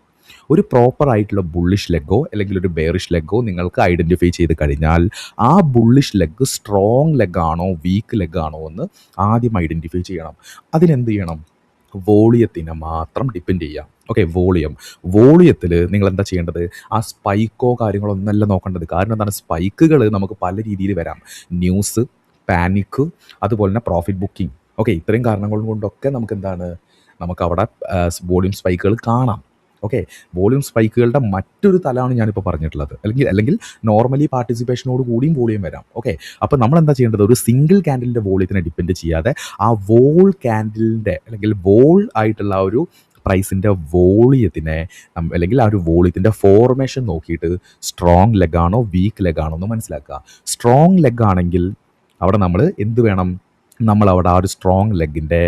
ഒരു പ്രോപ്പർ ആയിട്ടുള്ള ബുള്ളിഷ് ലെഗോ അല്ലെങ്കിൽ ഒരു ബെയറിഷ് ലെഗോ നിങ്ങൾക്ക് ഐഡൻറ്റിഫൈ ചെയ്ത് കഴിഞ്ഞാൽ ആ ബുള്ളിഷ് ലെഗ് സ്ട്രോങ് ലെഗാണോ വീക്ക് ലെഗാണോ എന്ന് ആദ്യം ഐഡൻറ്റിഫൈ ചെയ്യണം. അതിനെന്ത് ചെയ്യണം? വോളിയത്തിനെ മാത്രം ഡിപ്പെൻഡ് ചെയ്യാം. ഓക്കെ, വോളിയത്തിൽ നിങ്ങൾ എന്താ ചെയ്യേണ്ടത്? ആ സ്പൈക്കോ കാര്യങ്ങളോ ഒന്നല്ല നോക്കേണ്ടത്. കാരണം എന്താണ്? സ്പൈക്കുകൾ നമുക്ക് പല രീതിയിൽ വരാം. ന്യൂസ്, പാനിക്ക്, അതുപോലെ തന്നെ പ്രോഫിറ്റ് ബുക്കിംഗ്. ഓക്കെ, ഇത്രയും കാരണങ്ങൾ കൊണ്ടൊക്കെ നമുക്ക് എന്താണ്, നമുക്കവിടെ വോളിയം സ്പൈക്കുകൾ കാണാം. ഓക്കെ, വോളിയം സ്പൈക്കുകളുടെ മറ്റൊരു തലമാണ് ഞാനിപ്പോൾ പറഞ്ഞിട്ടുള്ളത്. അല്ലെങ്കിൽ നോർമലി പാർട്ടിസിപ്പേഷനോട് കൂടിയും വോളിയം വരാം. ഓക്കെ, അപ്പോൾ നമ്മൾ എന്താ ചെയ്യേണ്ടത്? ഒരു സിംഗിൾ ക്യാൻഡിലിൻ്റെ വോളിയത്തിനെ ഡിപ്പെൻഡ് ചെയ്യാതെ ആ വോൾ ക്യാൻഡിലിൻ്റെ അല്ലെങ്കിൽ വോൾ ആയിട്ടുള്ള ആ ഒരു പ്രൈസിൻ്റെ വോളിയത്തിനെ അല്ലെങ്കിൽ ആ ഒരു വോളിയത്തിൻ്റെ ഫോർമേഷൻ നോക്കിയിട്ട് സ്ട്രോങ് ലെഗാണോ വീക്ക് ലെഗാണോ എന്ന് മനസ്സിലാക്കുക. സ്ട്രോങ് ലെഗ് ആണെങ്കിൽ അവിടെ നമ്മൾ എന്ത് വേണം? നമ്മളവിടെ ആ ഒരു സ്ട്രോങ് ലെഗിൻ്റെ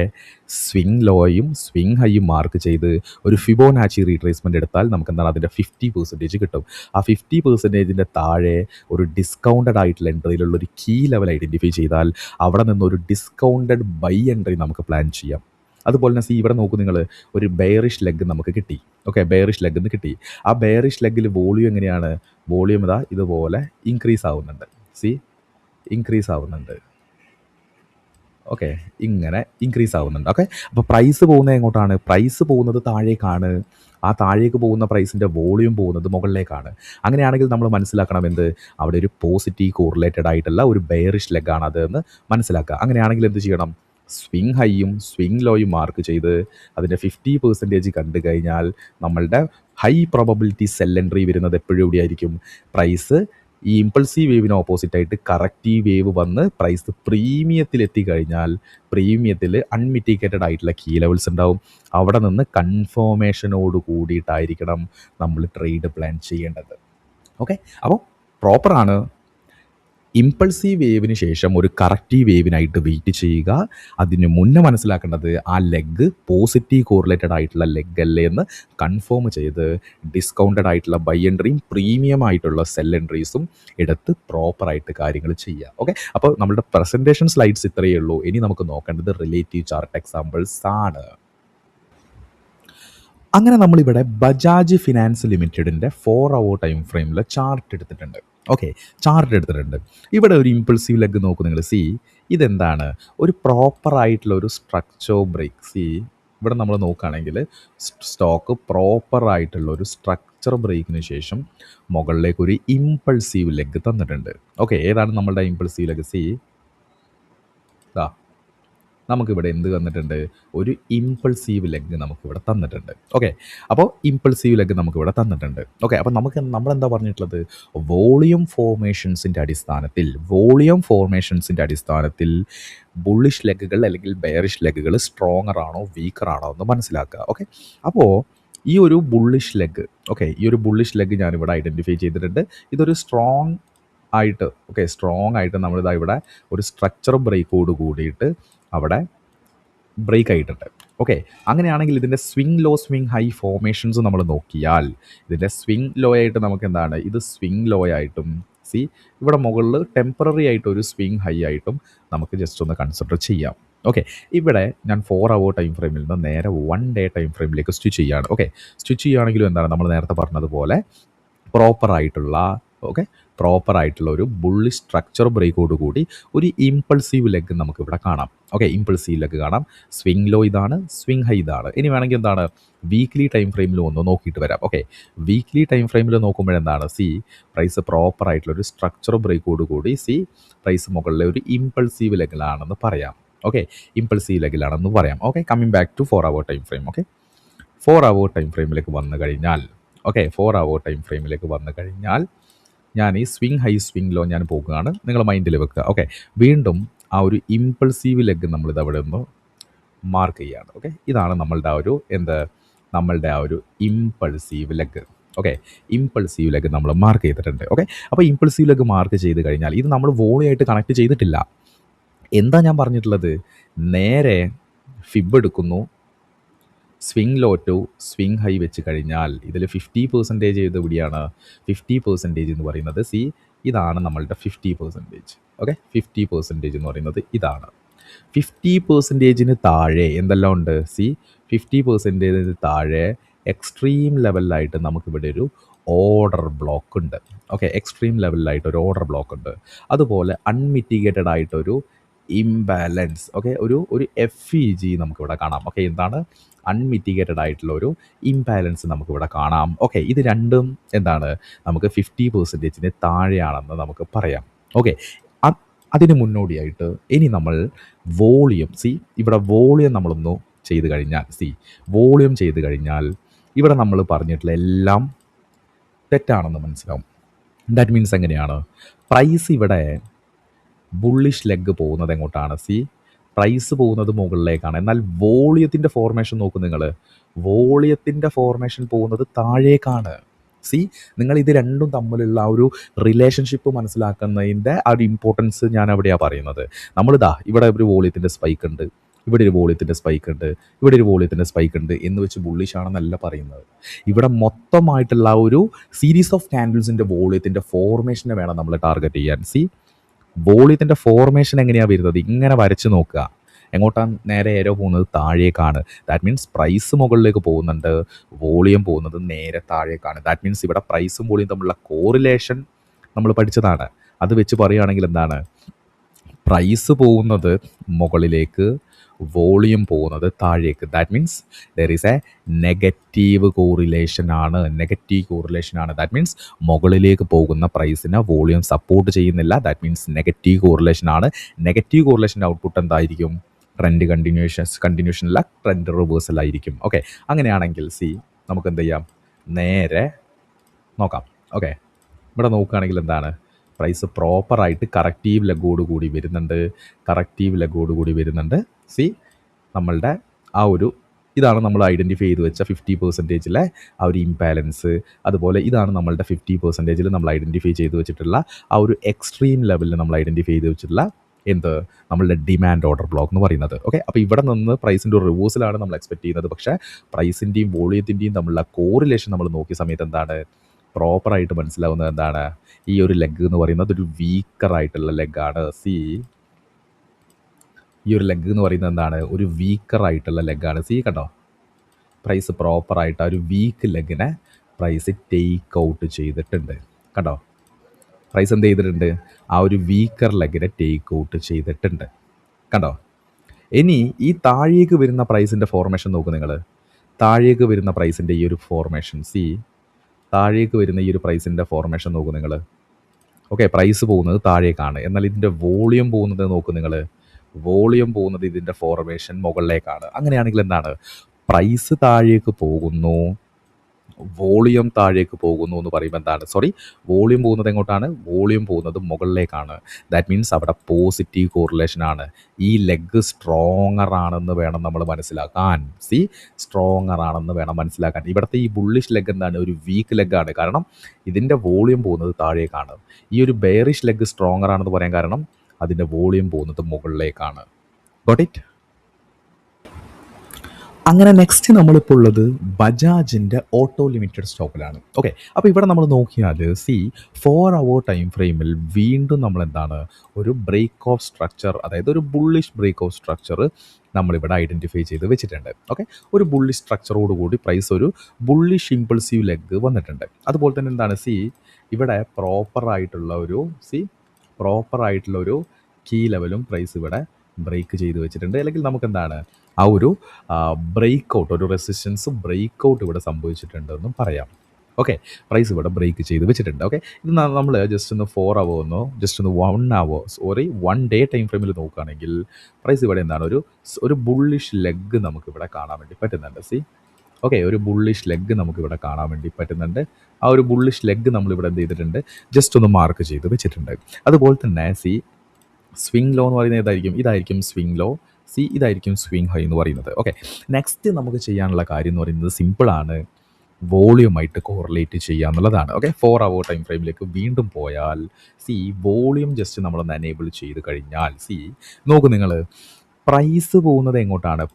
സ്വിങ് ലോയും സ്വിങ് ഹൈയും മാർക്ക് ചെയ്ത് ഒരു ഫിബോനാച്ചി റീട്രേസ്മെൻറ്റ് എടുത്താൽ നമുക്ക് എന്താണ് അതിൻ്റെ 50% കിട്ടും. ആ 50%ൻ്റെ താഴെ ഒരു ഡിസ്കൗണ്ടഡ് ആയിട്ടുള്ള എൻട്രിയിലുള്ള ഒരു കീ ലെവൽ ഐഡൻറ്റിഫൈ ചെയ്താൽ അവിടെ നിന്നൊരു ഡിസ്കൗണ്ടഡ് ബൈ എൻട്രി നമുക്ക് പ്ലാൻ ചെയ്യാം. അതുപോലെ തന്നെ ഇവിടെ നോക്കൂ നിങ്ങൾ, ഒരു ബെയറിഷ് ലെഗ് നമുക്ക് കിട്ടി. ഓക്കെ, ബെയറിഷ് ലെഗ് എന്ന് കിട്ടി. ആ ബെയറിഷ് ലെഗിൽ വോളിയം എങ്ങനെയാണ്? വോളിയം ഇതാ ഇതുപോലെ ഇൻക്രീസ് ആവുന്നുണ്ട്. ഇൻക്രീസ് ആവുന്നുണ്ട്. ഓക്കെ, ഇങ്ങനെ ഇൻക്രീസ് ആവുന്നുണ്ട്. ഓക്കെ, അപ്പോൾ പ്രൈസ് പോകുന്നത് എങ്ങോട്ടാണ്? പ്രൈസ് പോകുന്നത് താഴേക്കാണ്. ആ താഴേക്ക് പോകുന്ന പ്രൈസിൻ്റെ വോളിയം പോകുന്നത് മുകളിലേക്കാണ്. അങ്ങനെയാണെങ്കിൽ നമ്മൾ മനസ്സിലാക്കണം എന്ത്? അവിടെ ഒരു പോസിറ്റീവ് കോറിലേറ്റഡ് ആയിട്ടുള്ള ഒരു ബെയറിഷ് ലെഗാണ് അത് എന്ന് മനസ്സിലാക്കുക. അങ്ങനെയാണെങ്കിൽ എന്ത് ചെയ്യണം? സ്വിങ് ഹൈയും സ്വിങ് ലോയും മാർക്ക് ചെയ്ത് അതിൻ്റെ 50% കണ്ടു കഴിഞ്ഞാൽ നമ്മളുടെ ഹൈ പ്രോബബിലിറ്റി സെൽ എൻട്രി വരുന്നത് എപ്പോഴും എവിടെയായിരിക്കും? പ്രൈസ് ഈ ഇമ്പൾസീവ് വേവിന് ഓപ്പോസിറ്റായിട്ട് കറക്റ്റീവ് വേവ് വന്ന് പ്രൈസ് പ്രീമിയത്തിൽ എത്തിക്കഴിഞ്ഞാൽ പ്രീമിയത്തിൽ അൺമിറ്റിഗേറ്റഡ് ആയിട്ടുള്ള കീ ലെവൽസ് ഉണ്ടാവും. അവിടെ നിന്ന് കൺഫോർമേഷനോട് കൂടിയിട്ടായിരിക്കണം നമ്മൾ ട്രേഡ് പ്ലാൻ ചെയ്യേണ്ടത്. ഓക്കെ, അപ്പോൾ പ്രോപ്പറാണ്. ഇമ്പൾസീവ് വേവിന് ശേഷം ഒരു കറക്റ്റീവ് വേവിനായിട്ട് വെയിറ്റ് ചെയ്യുക. അതിന് മുന്നേ മനസ്സിലാക്കേണ്ടത് ആ ലെഗ് പോസിറ്റീവ് കോറിലേറ്റഡ് ആയിട്ടുള്ള ലെഗ് അല്ലേ എന്ന് കൺഫേം ചെയ്ത് ഡിസ്കൗണ്ടഡ് ആയിട്ടുള്ള ബൈ എൻട്രിയും പ്രീമിയം ആയിട്ടുള്ള സെൽ എൻട്രീസും എടുത്ത് പ്രോപ്പറായിട്ട് കാര്യങ്ങൾ ചെയ്യുക. ഓക്കെ, അപ്പോൾ നമ്മുടെ പ്രസൻറ്റേഷൻ സ്ലൈഡ്സ് ഇത്രയേ ഉള്ളൂ. ഇനി നമുക്ക് നോക്കേണ്ടത് റിലേറ്റീവ് ചാർട്ട് എക്സാമ്പിൾസ് ആണ്. അങ്ങനെ നമ്മളിവിടെ ബജാജ് ഫിനാൻസ് ലിമിറ്റഡിൻ്റെ 4 hour ടൈം ഫ്രെയിമിൽ ചാർട്ട് എടുത്തിട്ടുണ്ട്. ഓക്കെ, ചാർട്ട് എടുത്തിട്ടുണ്ട്. ഇവിടെ ഒരു ഇമ്പൾസീവ് ലെഗ് നോക്കൂ നിങ്ങൾ. ഇതെന്താണ്? ഒരു പ്രോപ്പറായിട്ടുള്ള ഒരു സ്ട്രക്ചർ ബ്രേക്ക്. ഇവിടെ നമ്മൾ നോക്കുകയാണെങ്കിൽ സ്റ്റോക്ക് പ്രോപ്പറായിട്ടുള്ള ഒരു സ്ട്രക്ചർ ബ്രേക്കിന് ശേഷം മുകളിലേക്ക് ഒരു ഇമ്പൾസീവ് ലെഗ് തന്നിട്ടുണ്ട്. ഓക്കെ, ഏതാണ് നമ്മളുടെ ഇമ്പൾസീവ് ലെഗ്? നമുക്കിവിടെ എന്ത് തന്നിട്ടുണ്ട്? ഒരു ഇമ്പൾസീവ് ലെഗ് നമുക്കിവിടെ തന്നിട്ടുണ്ട്. ഓക്കെ, അപ്പോൾ ഇമ്പൾസീവ് ലെഗ് നമുക്കിവിടെ തന്നിട്ടുണ്ട്. ഓക്കെ, അപ്പോൾ നമ്മളെന്താ പറഞ്ഞിട്ടുള്ളത്? വോളിയം ഫോർമേഷൻസിൻ്റെ അടിസ്ഥാനത്തിൽ ബുള്ളിഷ് ലെഗുകൾ അല്ലെങ്കിൽ ബെയറിഷ് ലെഗുകൾ സ്ട്രോങ്ങർ ആണോ വീക്കർ ആണോ എന്ന് മനസ്സിലാക്കുക. ഓക്കെ, അപ്പോൾ ഈ ഒരു ബുള്ളിഷ് ലെഗ് ഞാനിവിടെ ഐഡൻറ്റിഫൈ ചെയ്തിട്ടുണ്ട്. ഇതൊരു സ്ട്രോങ് ആയിട്ട് നമ്മളിതാ ഇവിടെ ഒരു സ്ട്രക്ചർ ബ്രേക്കോട് കൂടിയിട്ട് അവിടെ ബ്രേക്ക് ആയിട്ടുണ്ട്. ഓക്കെ, അങ്ങനെയാണെങ്കിൽ ഇതിൻ്റെ swing low swing high formations നമ്മൾ നോക്കിയാൽ ഇതിൻ്റെ സ്വിങ് ലോ ആയിട്ട് നമുക്ക് എന്താണ്? ഇത് സ്വിങ് ലോ ആയിട്ടും ഇവിടെ മുകളിൽ ടെമ്പററി ആയിട്ട് ഒരു സ്വിങ് ഹൈ ആയിട്ടും നമുക്ക് ജസ്റ്റ് ഒന്ന് കൺസിഡർ ചെയ്യാം. ഓക്കെ, ഇവിടെ ഞാൻ 4 hour ടൈം ഫ്രെയിമിൽ നിന്ന് നേരെ 1 day ടൈം ഫ്രെയിമിലേക്ക് സ്വിച്ച് ചെയ്യുകയാണ്. ഓക്കെ, സ്വിച്ച് ചെയ്യുകയാണെങ്കിലും എന്താണ്? നമ്മൾ നേരത്തെ പറഞ്ഞതുപോലെ പ്രോപ്പറായിട്ടുള്ള ഒരു ബുള്ളി സ്ട്രക്ചർ ബ്രേക്കോട് കൂടി ഒരു ഇമ്പൾസീവ് ലെഗ് നമുക്കിവിടെ കാണാം. ഓക്കെ, ഇമ്പൾസീവ് ലെഗ് കാണാം. സ്വിങ് ലോ ഇതാണ്, സ്വിങ് ഹൈ ഇതാണ്. ഇനി വേണമെങ്കിൽ എന്താണ്? വീക്ക്ലി ടൈം ഫ്രെയിമിൽ ഒന്ന് നോക്കിയിട്ട് വരാം. ഓക്കെ, വീക്ക്ലി ടൈം ഫ്രെയിമിൽ നോക്കുമ്പോഴെന്താണ്? പ്രൈസ് പ്രോപ്പറായിട്ടുള്ള ഒരു സ്ട്രക്ചർ ബ്രേക്കോട് കൂടി പ്രൈസ് മുകളിലെ ഒരു ഇമ്പൾസീവ് ലെഗിലാണെന്ന് പറയാം. ഓക്കെ, ഇമ്പൾസീവ് ലെഗിലാണെന്ന് പറയാം. Okay, coming back to 4 hour time frame. Okay, 4 hour time ഫ്രെയിമിലേക്ക് വന്നു കഴിഞ്ഞാൽ ഞാൻ ഈ സ്വിങ് ഹൈ സ്വിങ് ലോ ഞാൻ പോകുകയാണ്. നിങ്ങൾ മൈൻഡിൽ വെക്കുക. ഓക്കെ, വീണ്ടും ആ ഒരു ഇമ്പൾസീവ് ലെഗ് നമ്മളിത് അവിടെ ഒന്ന് മാർക്ക് ചെയ്യുകയാണ്. ഓക്കെ, ഇതാണ് നമ്മളുടെ ആ ഒരു impulsive leg. Okay, impulsive leg നമ്മൾ മാർക്ക് ചെയ്തിട്ടുണ്ട്. ഓക്കെ, അപ്പോൾ ഇമ്പൾസീവ് ലെഗ് മാർക്ക് ചെയ്ത് കഴിഞ്ഞാൽ ഇത് നമ്മൾ വോളിയായിട്ട് കണക്ട് ചെയ്തിട്ടില്ല. എന്താ ഞാൻ പറഞ്ഞിട്ടുള്ളത്? നേരെ ഫിബ് എടുക്കുന്നു, swing low to swing high വെച്ച് കഴിഞ്ഞാൽ ഇതിൽ 50% ചെയ്ത് എവിടെയാണ്? 50% എന്ന് പറയുന്നത് ഇതാണ് നമ്മളുടെ 50%. ഓക്കെ, 50% എന്ന് പറയുന്നത് ഇതാണ്. 50%-ന് താഴെ എന്തെല്ലാം ഉണ്ട്? 50%-ന് താഴെ എക്സ്ട്രീം ലെവലിലായിട്ട് നമുക്കിവിടെ ഒരു ഓർഡർ ബ്ലോക്ക് ഉണ്ട്. ഓക്കെ, എക്സ്ട്രീം ലെവലിലായിട്ട് ഒരു ഓർഡർ ബ്ലോക്ക് ഉണ്ട്. അതുപോലെ അൺമിറ്റിഗേറ്റഡ് ആയിട്ടൊരു ഇംബാലൻസ്, ഓക്കെ, ഒരു FEG നമുക്കിവിടെ കാണാം. ഓക്കെ, എന്താണ്? അൺമിറ്റിഗേറ്റഡ് ആയിട്ടുള്ള ഒരു ഇംബാലൻസ് നമുക്കിവിടെ കാണാം. ഓക്കെ, ഇത് രണ്ടും എന്താണ്? നമുക്ക് 50%-ന് താഴെയാണെന്ന് നമുക്ക് പറയാം. ഓക്കെ, അതിന് മുന്നോടിയായിട്ട് ഇനി നമ്മൾ വോളിയം, ഇവിടെ വോളിയം നമ്മളൊന്ന് ചെയ്ത് കഴിഞ്ഞാൽ, വോളിയം ചെയ്ത് കഴിഞ്ഞാൽ ഇവിടെ നമ്മൾ പറഞ്ഞിട്ടുള്ള എല്ലാം തെറ്റാണെന്ന് മനസ്സിലാവും. ദാറ്റ് മീൻസ് എങ്ങനെയാണ്? പ്രൈസ് ഇവിടെ ബുള്ളിഷ് ലെഗ് പോകുന്നത് എങ്ങോട്ടാണ്? പ്രൈസ് പോകുന്നത് മുകളിലേക്കാണ്. എന്നാൽ വോളിയത്തിൻ്റെ ഫോർമേഷൻ നോക്കും നിങ്ങൾ. വോളിയത്തിൻ്റെ ഫോർമേഷൻ പോകുന്നത് താഴേക്കാണ്. നിങ്ങൾ ഇത് രണ്ടും തമ്മിലുള്ള ആ ഒരു റിലേഷൻഷിപ്പ് മനസ്സിലാക്കുന്നതിൻ്റെ ആ ഒരു ഇമ്പോർട്ടൻസ് ഞാൻ അവിടെയാണ് പറയുന്നത്. നമ്മളിതാ ഇവിടെ ഒരു വോളിയത്തിൻ്റെ സ്പൈക്ക് ഉണ്ട്, ഇവിടെ ഒരു വോളിയത്തിൻ്റെ സ്പൈക്ക് ഉണ്ട്, ഇവിടെ ഒരു വോളിയത്തിൻ്റെ സ്പൈക്ക് ഉണ്ട് എന്ന് വെച്ച് ബുള്ളിഷ് ആണെന്നല്ല പറയുന്നത്. ഇവിടെ മൊത്തമായിട്ടുള്ള ആ ഒരു സീരീസ് ഓഫ് കാൻഡിൽസിൻ്റെ വോളിയത്തിൻ്റെ ഫോർമേഷനെ വേണം നമ്മൾ ടാർഗറ്റ് ചെയ്യാൻ. വോളിയത്തിൻ്റെ ഫോർമേഷൻ എങ്ങനെയാണ് വരുന്നത്? ഇങ്ങനെ വരച്ച് നോക്കുക. എങ്ങോട്ടാണ്? നേരെ ഏരോ പോകുന്നത് താഴേക്കാണ്. ദാറ്റ് മീൻസ് പ്രൈസ് മുകളിലേക്ക് പോകുന്നുണ്ട്, വോളിയം പോകുന്നത് നേരെ താഴേക്കാണ്. ദാറ്റ് മീൻസ് ഇവിടെ പ്രൈസും വോളിയം തമ്മിലുള്ള കോറിലേഷൻ നമ്മൾ പഠിച്ചതാണ്. അത് വെച്ച് പറയുകയാണെങ്കിൽ എന്താണ്? പ്രൈസ് പോകുന്നത് മുകളിലേക്ക്, വോളിയം പോകുന്നത് താഴേക്ക്. That means there is A negative correlation ആണ്. ദാറ്റ് മീൻസ് മുകളിലേക്ക് പോകുന്ന പ്രൈസിനെ വോളിയം സപ്പോർട്ട് ചെയ്യുന്നില്ല. ദാറ്റ് മീൻസ് നെഗറ്റീവ് കോറിലേഷൻ ആണ്. നെഗറ്റീവ് കോറിലേഷൻ്റെ ഔട്ട്പുട്ട് എന്തായിരിക്കും? ട്രെൻഡ് കണ്ടിന്യൂഷനല്ല, ട്രെൻഡ് റിവേഴ്സൽ ആയിരിക്കും. ഓക്കെ, അങ്ങനെയാണെങ്കിൽ നമുക്ക് എന്ത് ചെയ്യാം? നേരെ നോക്കാം. ഓക്കെ, ഇവിടെ നോക്കുകയാണെങ്കിൽ എന്താണ്? പ്രൈസ് പ്രോപ്പറായിട്ട് കറക്റ്റീവ് ലെഗോട് കൂടി വരുന്നുണ്ട്. നമ്മളുടെ ആ ഒരു ഇതാണ് നമ്മൾ ഐഡൻറ്റിഫൈ ചെയ്ത് വെച്ച 50%-ലെ ആ ഒരു ഇംബാലൻസ്. അതുപോലെ ഇതാണ് നമ്മളുടെ 50%-ൽ നമ്മൾ ഐഡൻറ്റിഫൈ ചെയ്ത് വെച്ചിട്ടുള്ള ആ ഒരു എക്സ്ട്രീം ലെവലിൽ നമ്മൾ ഐഡൻറ്റിഫൈ ചെയ്ത് വെച്ചിട്ടുള്ള നമ്മളുടെ ഡിമാൻഡ് ഓർഡർ ബ്ലോക്ക് എന്ന് പറയുന്നത്. ഓക്കെ, അപ്പോൾ ഇവിടെ നിന്ന് പ്രൈസിൻ്റെ ഒരു റിവേഴ്സലാണ് നമ്മൾ എക്സ്പെക്ട് ചെയ്യുന്നത്. പക്ഷേ പ്രൈസിൻ്റെയും വോളിയത്തിൻ്റെയും തമ്മിലുള്ള കോറിലേഷൻ നമ്മൾ നോക്കിയ സമയത്ത് എന്താണ് പ്രോപ്പറായിട്ട് മനസ്സിലാവുന്നത്? എന്താണ്? ഈ ഒരു ലെഗ് എന്ന് പറയുന്നത് ഒരു വീക്കറായിട്ടുള്ള ലെഗാണ്. ഈ ഒരു ലെഗ് എന്ന് പറയുന്നത് എന്താണ്? ഒരു വീക്കറായിട്ടുള്ള ലെഗാണ്. കണ്ടോ, പ്രൈസ് പ്രോപ്പറായിട്ട് ആ ഒരു വീക്ക് ലെഗിനെ പ്രൈസ് ടേക്ക് ഔട്ട് ചെയ്തിട്ടുണ്ട്. കണ്ടോ, പ്രൈസ് എന്ത് ചെയ്തിട്ടുണ്ട്? ആ ഒരു വീക്കർ ലെഗിനെ ടേക്ക് ഔട്ട് ചെയ്തിട്ടുണ്ട്. കണ്ടോ, ഇനി ഈ താഴേക്ക് വരുന്ന പ്രൈസിൻ്റെ ഫോർമേഷൻ നോക്കും നിങ്ങൾ. താഴേക്ക് വരുന്ന പ്രൈസിൻ്റെ ഈ ഒരു ഫോർമേഷൻ, താഴേക്ക് വരുന്ന ഈ ഒരു പ്രൈസിൻ്റെ ഫോർമേഷൻ നോക്കും നിങ്ങൾ. ഓക്കെ, പ്രൈസ് പോകുന്നത് താഴേക്കാണ്. എന്നാൽ ഇതിൻ്റെ വോളിയം പോകുന്നത് നോക്കും നിങ്ങൾ. വോളിയം പോകുന്നത് ഇതിൻ്റെ ഫോർമേഷൻ മുകളിലേക്കാണ്. അങ്ങനെയാണെങ്കിൽ എന്താണ്? പ്രൈസ് താഴേക്ക് പോകുന്നു, വോളിയം താഴേക്ക് പോകുന്നു എന്ന് പറയുമ്പോൾ എന്താണ്? വോളിയം പോകുന്നത് എങ്ങോട്ടാണ്? വോളിയം പോകുന്നത് മുകളിലേക്കാണ്. ദാറ്റ് മീൻസ് അവിടെ പോസിറ്റീവ് കോറിലേഷൻ ആണ്. ഈ ലെഗ് സ്ട്രോങ്ങർ ആണെന്ന് വേണം നമ്മൾ മനസ്സിലാക്കാൻ. സ്ട്രോങ്ങർ ആണെന്ന് വേണം മനസ്സിലാക്കാൻ. ഇവിടുത്തെ ഈ ബുള്ളിഷ് ലെഗ് എന്താണ്? ഒരു വീക്ക് ലെഗാണ്. കാരണം ഇതിൻ്റെ വോളിയം പോകുന്നത് താഴേക്കാണ്. ഈ ഒരു ബെയറിഷ് ലെഗ് സ്ട്രോങ്ങർ ആണെന്ന് പറയാൻ കാരണം അതിൻ്റെ വോളിയം പോകുന്നത് മുകളിലേക്കാണ്. Got it? അങ്ങനെ നെക്സ്റ്റ് നമ്മളിപ്പോൾ ഉള്ളത് ബജാജിൻ്റെ ഓട്ടോ ലിമിറ്റഡ് സ്റ്റോക്കിലാണ്. ഓക്കെ, അപ്പോൾ ഇവിടെ നമ്മൾ നോക്കിയാൽ 4 hour ടൈം ഫ്രെയിമിൽ വീണ്ടും നമ്മൾ എന്താണ്? ഒരു ബ്രേക്ക് ഓഫ് സ്ട്രക്ചർ, അതായത് ഒരു ബുള്ളിഷ് ബ്രേക്ക് ഓഫ് സ്ട്രക്ചർ നമ്മളിവിടെ ഐഡൻറ്റിഫൈ ചെയ്ത് വെച്ചിട്ടുണ്ട്. ഓക്കെ, ഒരു ബുള്ളിഷ് സ്ട്രക്ചറോടുകൂടി പ്രൈസ് ഒരു ബുള്ളിഷ് ഇമ്പൾസീവ് ലെഗ് വന്നിട്ടുണ്ട്. അതുപോലെ തന്നെ എന്താണ്? ഇവിടെ പ്രോപ്പറായിട്ടുള്ള ഒരു കീ ലെവലും പ്രൈസ് ഇവിടെ ബ്രേക്ക് ചെയ്ത് വെച്ചിട്ടുണ്ട്. അല്ലെങ്കിൽ നമുക്ക് എന്താണ്? ആ ഒരു ബ്രേക്ക് ഔട്ട്, ഒരു റെസിസ്റ്റൻസ് ബ്രേക്ക് ഔട്ട് ഇവിടെ സംഭവിച്ചിട്ടുണ്ടെന്നും പറയാം. ഓക്കെ, പ്രൈസ് ഇവിടെ ബ്രേക്ക് ചെയ്ത് വെച്ചിട്ടുണ്ട്. ഓക്കെ, ഇത് നമ്മൾ ജസ്റ്റ് ഒന്ന് 4 hour ജസ്റ്റ് ഒന്ന് 1 day ടൈം ഫ്രെയിമിൽ നോക്കുകയാണെങ്കിൽ പ്രൈസ് ഇവിടെ എന്താണ്? ഒരു ബുള്ളിഷ് ലെഗ് നമുക്കിവിടെ കാണാൻ വേണ്ടി പറ്റുന്നുണ്ട്. ഓക്കെ, ഒരു ബുള്ളിഷ് ലെഗ് നമുക്കിവിടെ കാണാൻ വേണ്ടി പറ്റുന്നുണ്ട്. ആ ഒരു ബുള്ളിഷ് ലെഗ് നമ്മളിവിടെ എന്ത് ചെയ്തിട്ടുണ്ട്? ജസ്റ്റ് ഒന്ന് മാർക്ക് ചെയ്ത് വെച്ചിട്ടുണ്ട്. അതുപോലെ തന്നെ സ്വിംഗ് ലോ എന്ന് പറയുന്നത് ഇതായിരിക്കും സ്വിംഗ് ലോ. ഇതായിരിക്കും സ്വിംഗ് ഹൈ എന്ന് പറയുന്നത്. ഓക്കെ, നെക്സ്റ്റ് നമുക്ക് ചെയ്യാനുള്ള കാര്യം എന്ന് പറയുന്നത് സിമ്പിളാണ്. വോളിയമായിട്ട് കോറിലേറ്റ് ചെയ്യുക എന്നുള്ളതാണ്. ഓക്കെ, 4 hour ടൈം ഫ്രെയിമിലേക്ക് വീണ്ടും പോയാൽ വോളിയം ജസ്റ്റ് നമ്മളൊന്ന് എനേബിൾ ചെയ്ത് കഴിഞ്ഞാൽ നോക്കൂ നിങ്ങൾ, പ്രൈസ് പോകുന്നത് എങ്ങോട്ടാണ്?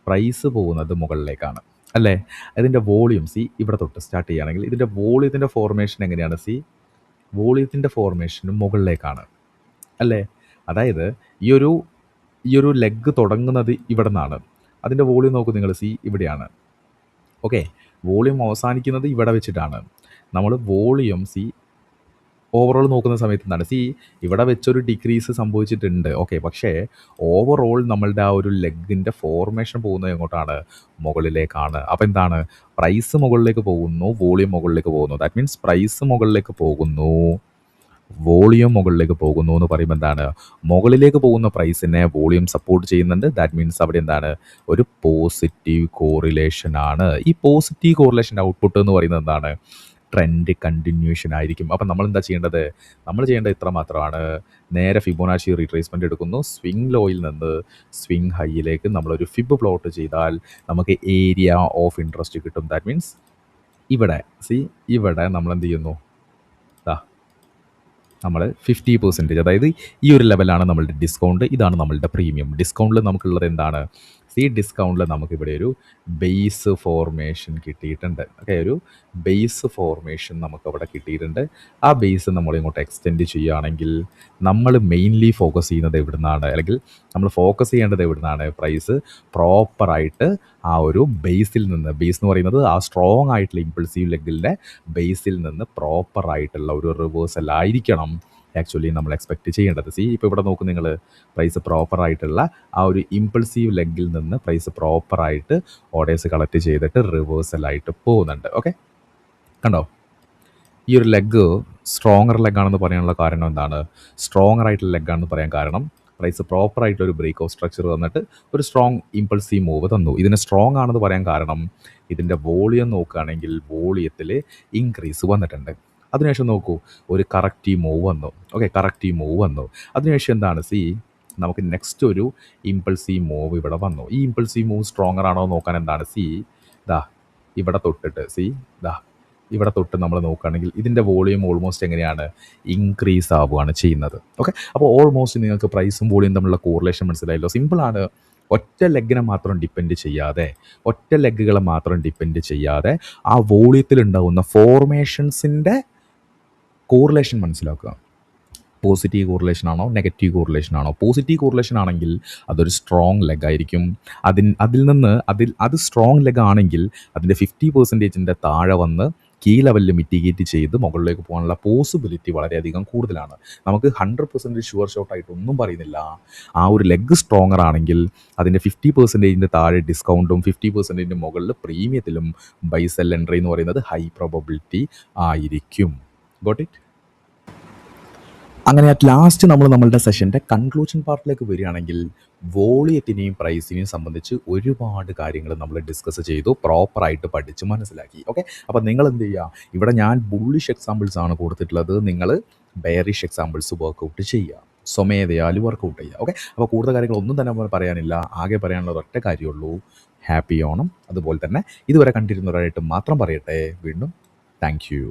പ്രൈസ് പോകുന്നത് മുകളിലേക്കാണ് അല്ലേ? അതിൻ്റെ വോളിയം ഇവിടെ തൊട്ട് സ്റ്റാർട്ട് ചെയ്യുകയാണെങ്കിൽ ഇതിൻ്റെ വോളിയത്തിൻ്റെ ഫോർമേഷൻ എങ്ങനെയാണ്? വോളിയത്തിൻ്റെ ഫോർമേഷനും മുകളിലേക്കാണ് അല്ലേ? അതായത് ഈ ഒരു ഈ ഒരു ലെഗ് തുടങ്ങുന്നത് ഇവിടെ നിന്നാണ്. അതിൻ്റെ വോളിയം നോക്കൂ നിങ്ങൾ, സി ഇവിടെയാണ്. ഓക്കെ, വോളിയം അവസാനിക്കുന്നത് ഇവിടെ വെച്ചിട്ടാണ്. നമ്മൾ വോളിയം സി ഓവറോൾ നോക്കുന്ന സമയത്ത് എന്താണ്, സി ഇവിടെ വെച്ചൊരു ഡിക്രീസ് സംഭവിച്ചിട്ടുണ്ട്. ഓക്കെ, പക്ഷേ ഓവറോൾ നമ്മളുടെ ആ ഒരു ലെഗിൻ്റെ ഫോർമേഷൻ പോകുന്നത് എങ്ങോട്ടാണ്? മുകളിലേക്കാണ്. അപ്പോൾ എന്താണ്, പ്രൈസ് മുകളിലേക്ക് പോകുന്നു, വോളിയം മുകളിലേക്ക് പോകുന്നു. ദാറ്റ് മീൻസ് പ്രൈസ് മുകളിലേക്ക് പോകുന്നു, വോളിയം മുകളിലേക്ക് പോകുന്നു എന്ന് പറയുമ്പോൾ എന്താണ്, മുകളിലേക്ക് പോകുന്ന പ്രൈസിനെ വോളിയം സപ്പോർട്ട് ചെയ്യുന്നുണ്ട്. ദാറ്റ് മീൻസ് അവിടെ എന്താണ്, ഒരു പോസിറ്റീവ് കോറിലേഷൻ ആണ്. ഈ പോസിറ്റീവ് കോറിലേഷൻ്റെ ഔട്ട്പുട്ട് എന്ന് പറയുന്നത് എന്താണ്, ട്രെൻഡ് കണ്ടിന്യൂഷൻ ആയിരിക്കും. അപ്പം നമ്മൾ എന്താ ചെയ്യേണ്ടത്, നമ്മൾ ചെയ്യേണ്ടത് ഇത്ര മാത്രമാണ്. നേരെ ഫിബൊനാച്ചി റീട്രേസ്മെൻറ്റ് എടുക്കുന്നു. സ്വിംഗ് ലോയിൽ നിന്ന് സ്വിംഗ് ഹൈയിലേക്ക് നമ്മളൊരു ഫിബ് പ്ലോട്ട് ചെയ്താൽ നമുക്ക് ഏരിയ ഓഫ് ഇൻട്രസ്റ്റ് കിട്ടും. ദാറ്റ് മീൻസ് ഇവിടെ ഇവിടെ നമ്മൾ എന്ത് ചെയ്യുന്നു, നമ്മൾ 50%, അതായത് ഈ ഒരു ലെവലാണ് നമ്മളുടെ ഡിസ്കൗണ്ട്, ഇതാണ് നമ്മളുടെ പ്രീമിയം. ഡിസ്കൗണ്ടിൽ നമുക്കുള്ളത് എന്താണ്, ഡിസ്കൗണ്ടിൽ നമുക്കിവിടെ ഒരു ബേസ് ഫോർമേഷൻ കിട്ടിയിട്ടുണ്ട്. ഓക്കെ, ഒരു ബേസ് ഫോർമേഷൻ നമുക്കവിടെ കിട്ടിയിട്ടുണ്ട്. ആ ബേസ് നമ്മൾ ഇങ്ങോട്ട് എക്സ്റ്റെൻഡ് ചെയ്യുകയാണെങ്കിൽ നമ്മൾ മെയിൻലി ഫോക്കസ് ചെയ്യുന്നത് എവിടെ നിന്നാണ്, അല്ലെങ്കിൽ നമ്മൾ ഫോക്കസ് ചെയ്യേണ്ടത് എവിടെ നിന്നാണ്, പ്രൈസ് പ്രോപ്പറായിട്ട് ആ ഒരു ബേസിൽ നിന്ന്, ബേസ് എന്ന് പറയുന്നത് ആ സ്ട്രോങ് ആയിട്ടുള്ള ഇമ്പൾസീവ് ലെഗിൻ്റെ ബേസിൽ നിന്ന് പ്രോപ്പറായിട്ടുള്ള ഒരു റിവേഴ്സൽ ആയിരിക്കണം ആക്ച്വലി നമ്മൾ എക്സ്പെക്റ്റ് ചെയ്യേണ്ടത്. ഇപ്പോൾ ഇവിടെ നോക്കും നിങ്ങൾ, പ്രൈസ് പ്രോപ്പറായിട്ടുള്ള ആ ഒരു ഇമ്പൾസീവ് ലെഗിൽ നിന്ന് പ്രൈസ് പ്രോപ്പറായിട്ട് ഓർഡേഴ്സ് കളക്ട് ചെയ്തിട്ട് റിവേഴ്സലായിട്ട് പോകുന്നുണ്ട്. ഓക്കെ, കണ്ടോ? ഈ ഒരു ലെഗ് സ്ട്രോങ്ങർ ലെഗാണെന്ന് പറയാനുള്ള കാരണം എന്താണ്, സ്ട്രോങ്ങർ ആയിട്ടുള്ള ലെഗാണെന്ന് പറയാൻ കാരണം പ്രൈസ് പ്രോപ്പറായിട്ടൊരു ബ്രേക്ക് ഓഫ് സ്ട്രക്ചർ തന്നിട്ട് ഒരു സ്ട്രോങ് ഇമ്പൾസീവ് മൂവ് തന്നു. ഇതിന് സ്ട്രോങ് ആണെന്ന് പറയാൻ കാരണം ഇതിൻ്റെ വോളിയം നോക്കുകയാണെങ്കിൽ വോളിയത്തിൽ ഇൻക്രീസ് വന്നിട്ടുണ്ട്. അതിനുശേഷം നോക്കൂ, ഒരു കറക്റ്റീവ് മൂവ് വന്നു. ഓക്കെ, കറക്റ്റീവ് മൂവ് വന്നു. അതിനുശേഷം എന്താണ്, നമുക്ക് നെക്സ്റ്റ് ഒരു ഇമ്പൾസീവ് മൂവ് ഇവിടെ വന്നു. ഈ ഇമ്പൾസീവ് മൂവ് സ്ട്രോങ്ങർ ആണോ നോക്കാൻ എന്താണ്, ഇവിടെ തൊട്ടിട്ട് ഇവിടെ തൊട്ട് നമ്മൾ നോക്കുകയാണെങ്കിൽ ഇതിൻ്റെ വോളിയം ഓൾമോസ്റ്റ് എങ്ങനെയാണ്, ഇൻക്രീസ് ആവുകയാണ് ചെയ്യുന്നത്. ഓക്കെ, അപ്പോൾ ഓൾമോസ്റ്റ് നിങ്ങൾക്ക് പ്രൈസും വോളിയം തമ്മിലുള്ള കോറിലേഷൻ മനസ്സിലായല്ലോ. സിമ്പിളാണ്. ഒറ്റ ലെഗിനെ മാത്രം ഡിപ്പെൻഡ് ചെയ്യാതെ, ഒറ്റ ലെഗുകളെ മാത്രം ഡിപ്പെൻഡ് ചെയ്യാതെ ആ വോളിയത്തിലുണ്ടാകുന്ന ഫോർമേഷൻസിൻ്റെ കോറിലേഷൻ മനസ്സിലാക്കുക. പോസിറ്റീവ് കോറിലേഷൻ ആണോ നെഗറ്റീവ് കോറിലേഷൻ ആണോ? പോസിറ്റീവ് കോറിലേഷൻ ആണെങ്കിൽ അതൊരു സ്ട്രോങ് ലെഗ് ആയിരിക്കും. അത് സ്ട്രോങ് ലെഗ് ആണെങ്കിൽ അതിൻ്റെ 50%-ൻ്റെ താഴെ വന്ന് കീ ലെവലിൽ മിറ്റിഗേറ്റ് ചെയ്ത് മുകളിലേക്ക് പോകാനുള്ള പോസിബിലിറ്റി വളരെയധികം കൂടുതലാണ്. നമുക്ക് 100% ഷുവർ ഷോട്ടായിട്ട് ഒന്നും പറയുന്നില്ല. ആ ഒരു ലെഗ് സ്ട്രോങ്ങർ ആണെങ്കിൽ അതിൻ്റെ 50%-ൻ്റെ താഴെ ഡിസ്കൗണ്ടും 50%-ൻ്റെ മുകളിൽ പ്രീമിയത്തിലും ബൈ സെൽ എൻട്രി എന്ന് പറയുന്നത് ഹൈ പ്രോബബിലിറ്റി ആയിരിക്കും. Got it? അങ്ങനെ അറ്റ് ലാസ്റ്റ് നമ്മൾ നമ്മളുടെ സെഷൻ്റെ കൺക്ലൂഷൻ പാർട്ടിലേക്ക് വരികയാണെങ്കിൽ വോളിയത്തിനെയും പ്രൈസിനെയും സംബന്ധിച്ച് ഒരുപാട് കാര്യങ്ങൾ നമ്മൾ ഡിസ്കസ് ചെയ്തു, പ്രോപ്പറായിട്ട് പഠിച്ച് മനസ്സിലാക്കി. ഓക്കെ, അപ്പോൾ നിങ്ങൾ എന്ത് ചെയ്യുക, ഇവിടെ ഞാൻ ബുള്ളിഷ് എക്സാമ്പിൾസ് ആണ് കൊടുത്തിട്ടുള്ളത്, നിങ്ങൾ ബെയറിഷ് എക്സാമ്പിൾസ് വർക്കൗട്ട് ചെയ്യുക, സ്വമേധയാൽ വർക്കൗട്ട് ചെയ്യുക. ഓക്കെ, അപ്പോൾ കൂടുതൽ കാര്യങ്ങളൊന്നും തന്നെ പറയാനില്ല. ആകെ പറയാനുള്ള ഒറ്റ കാര്യമുള്ളൂ, ഹാപ്പി ഓണം. അതുപോലെ തന്നെ ഇതുവരെ കണ്ടിരുന്നവരായിട്ട് മാത്രം പറയട്ടെ, വീണ്ടും താങ്ക് യു.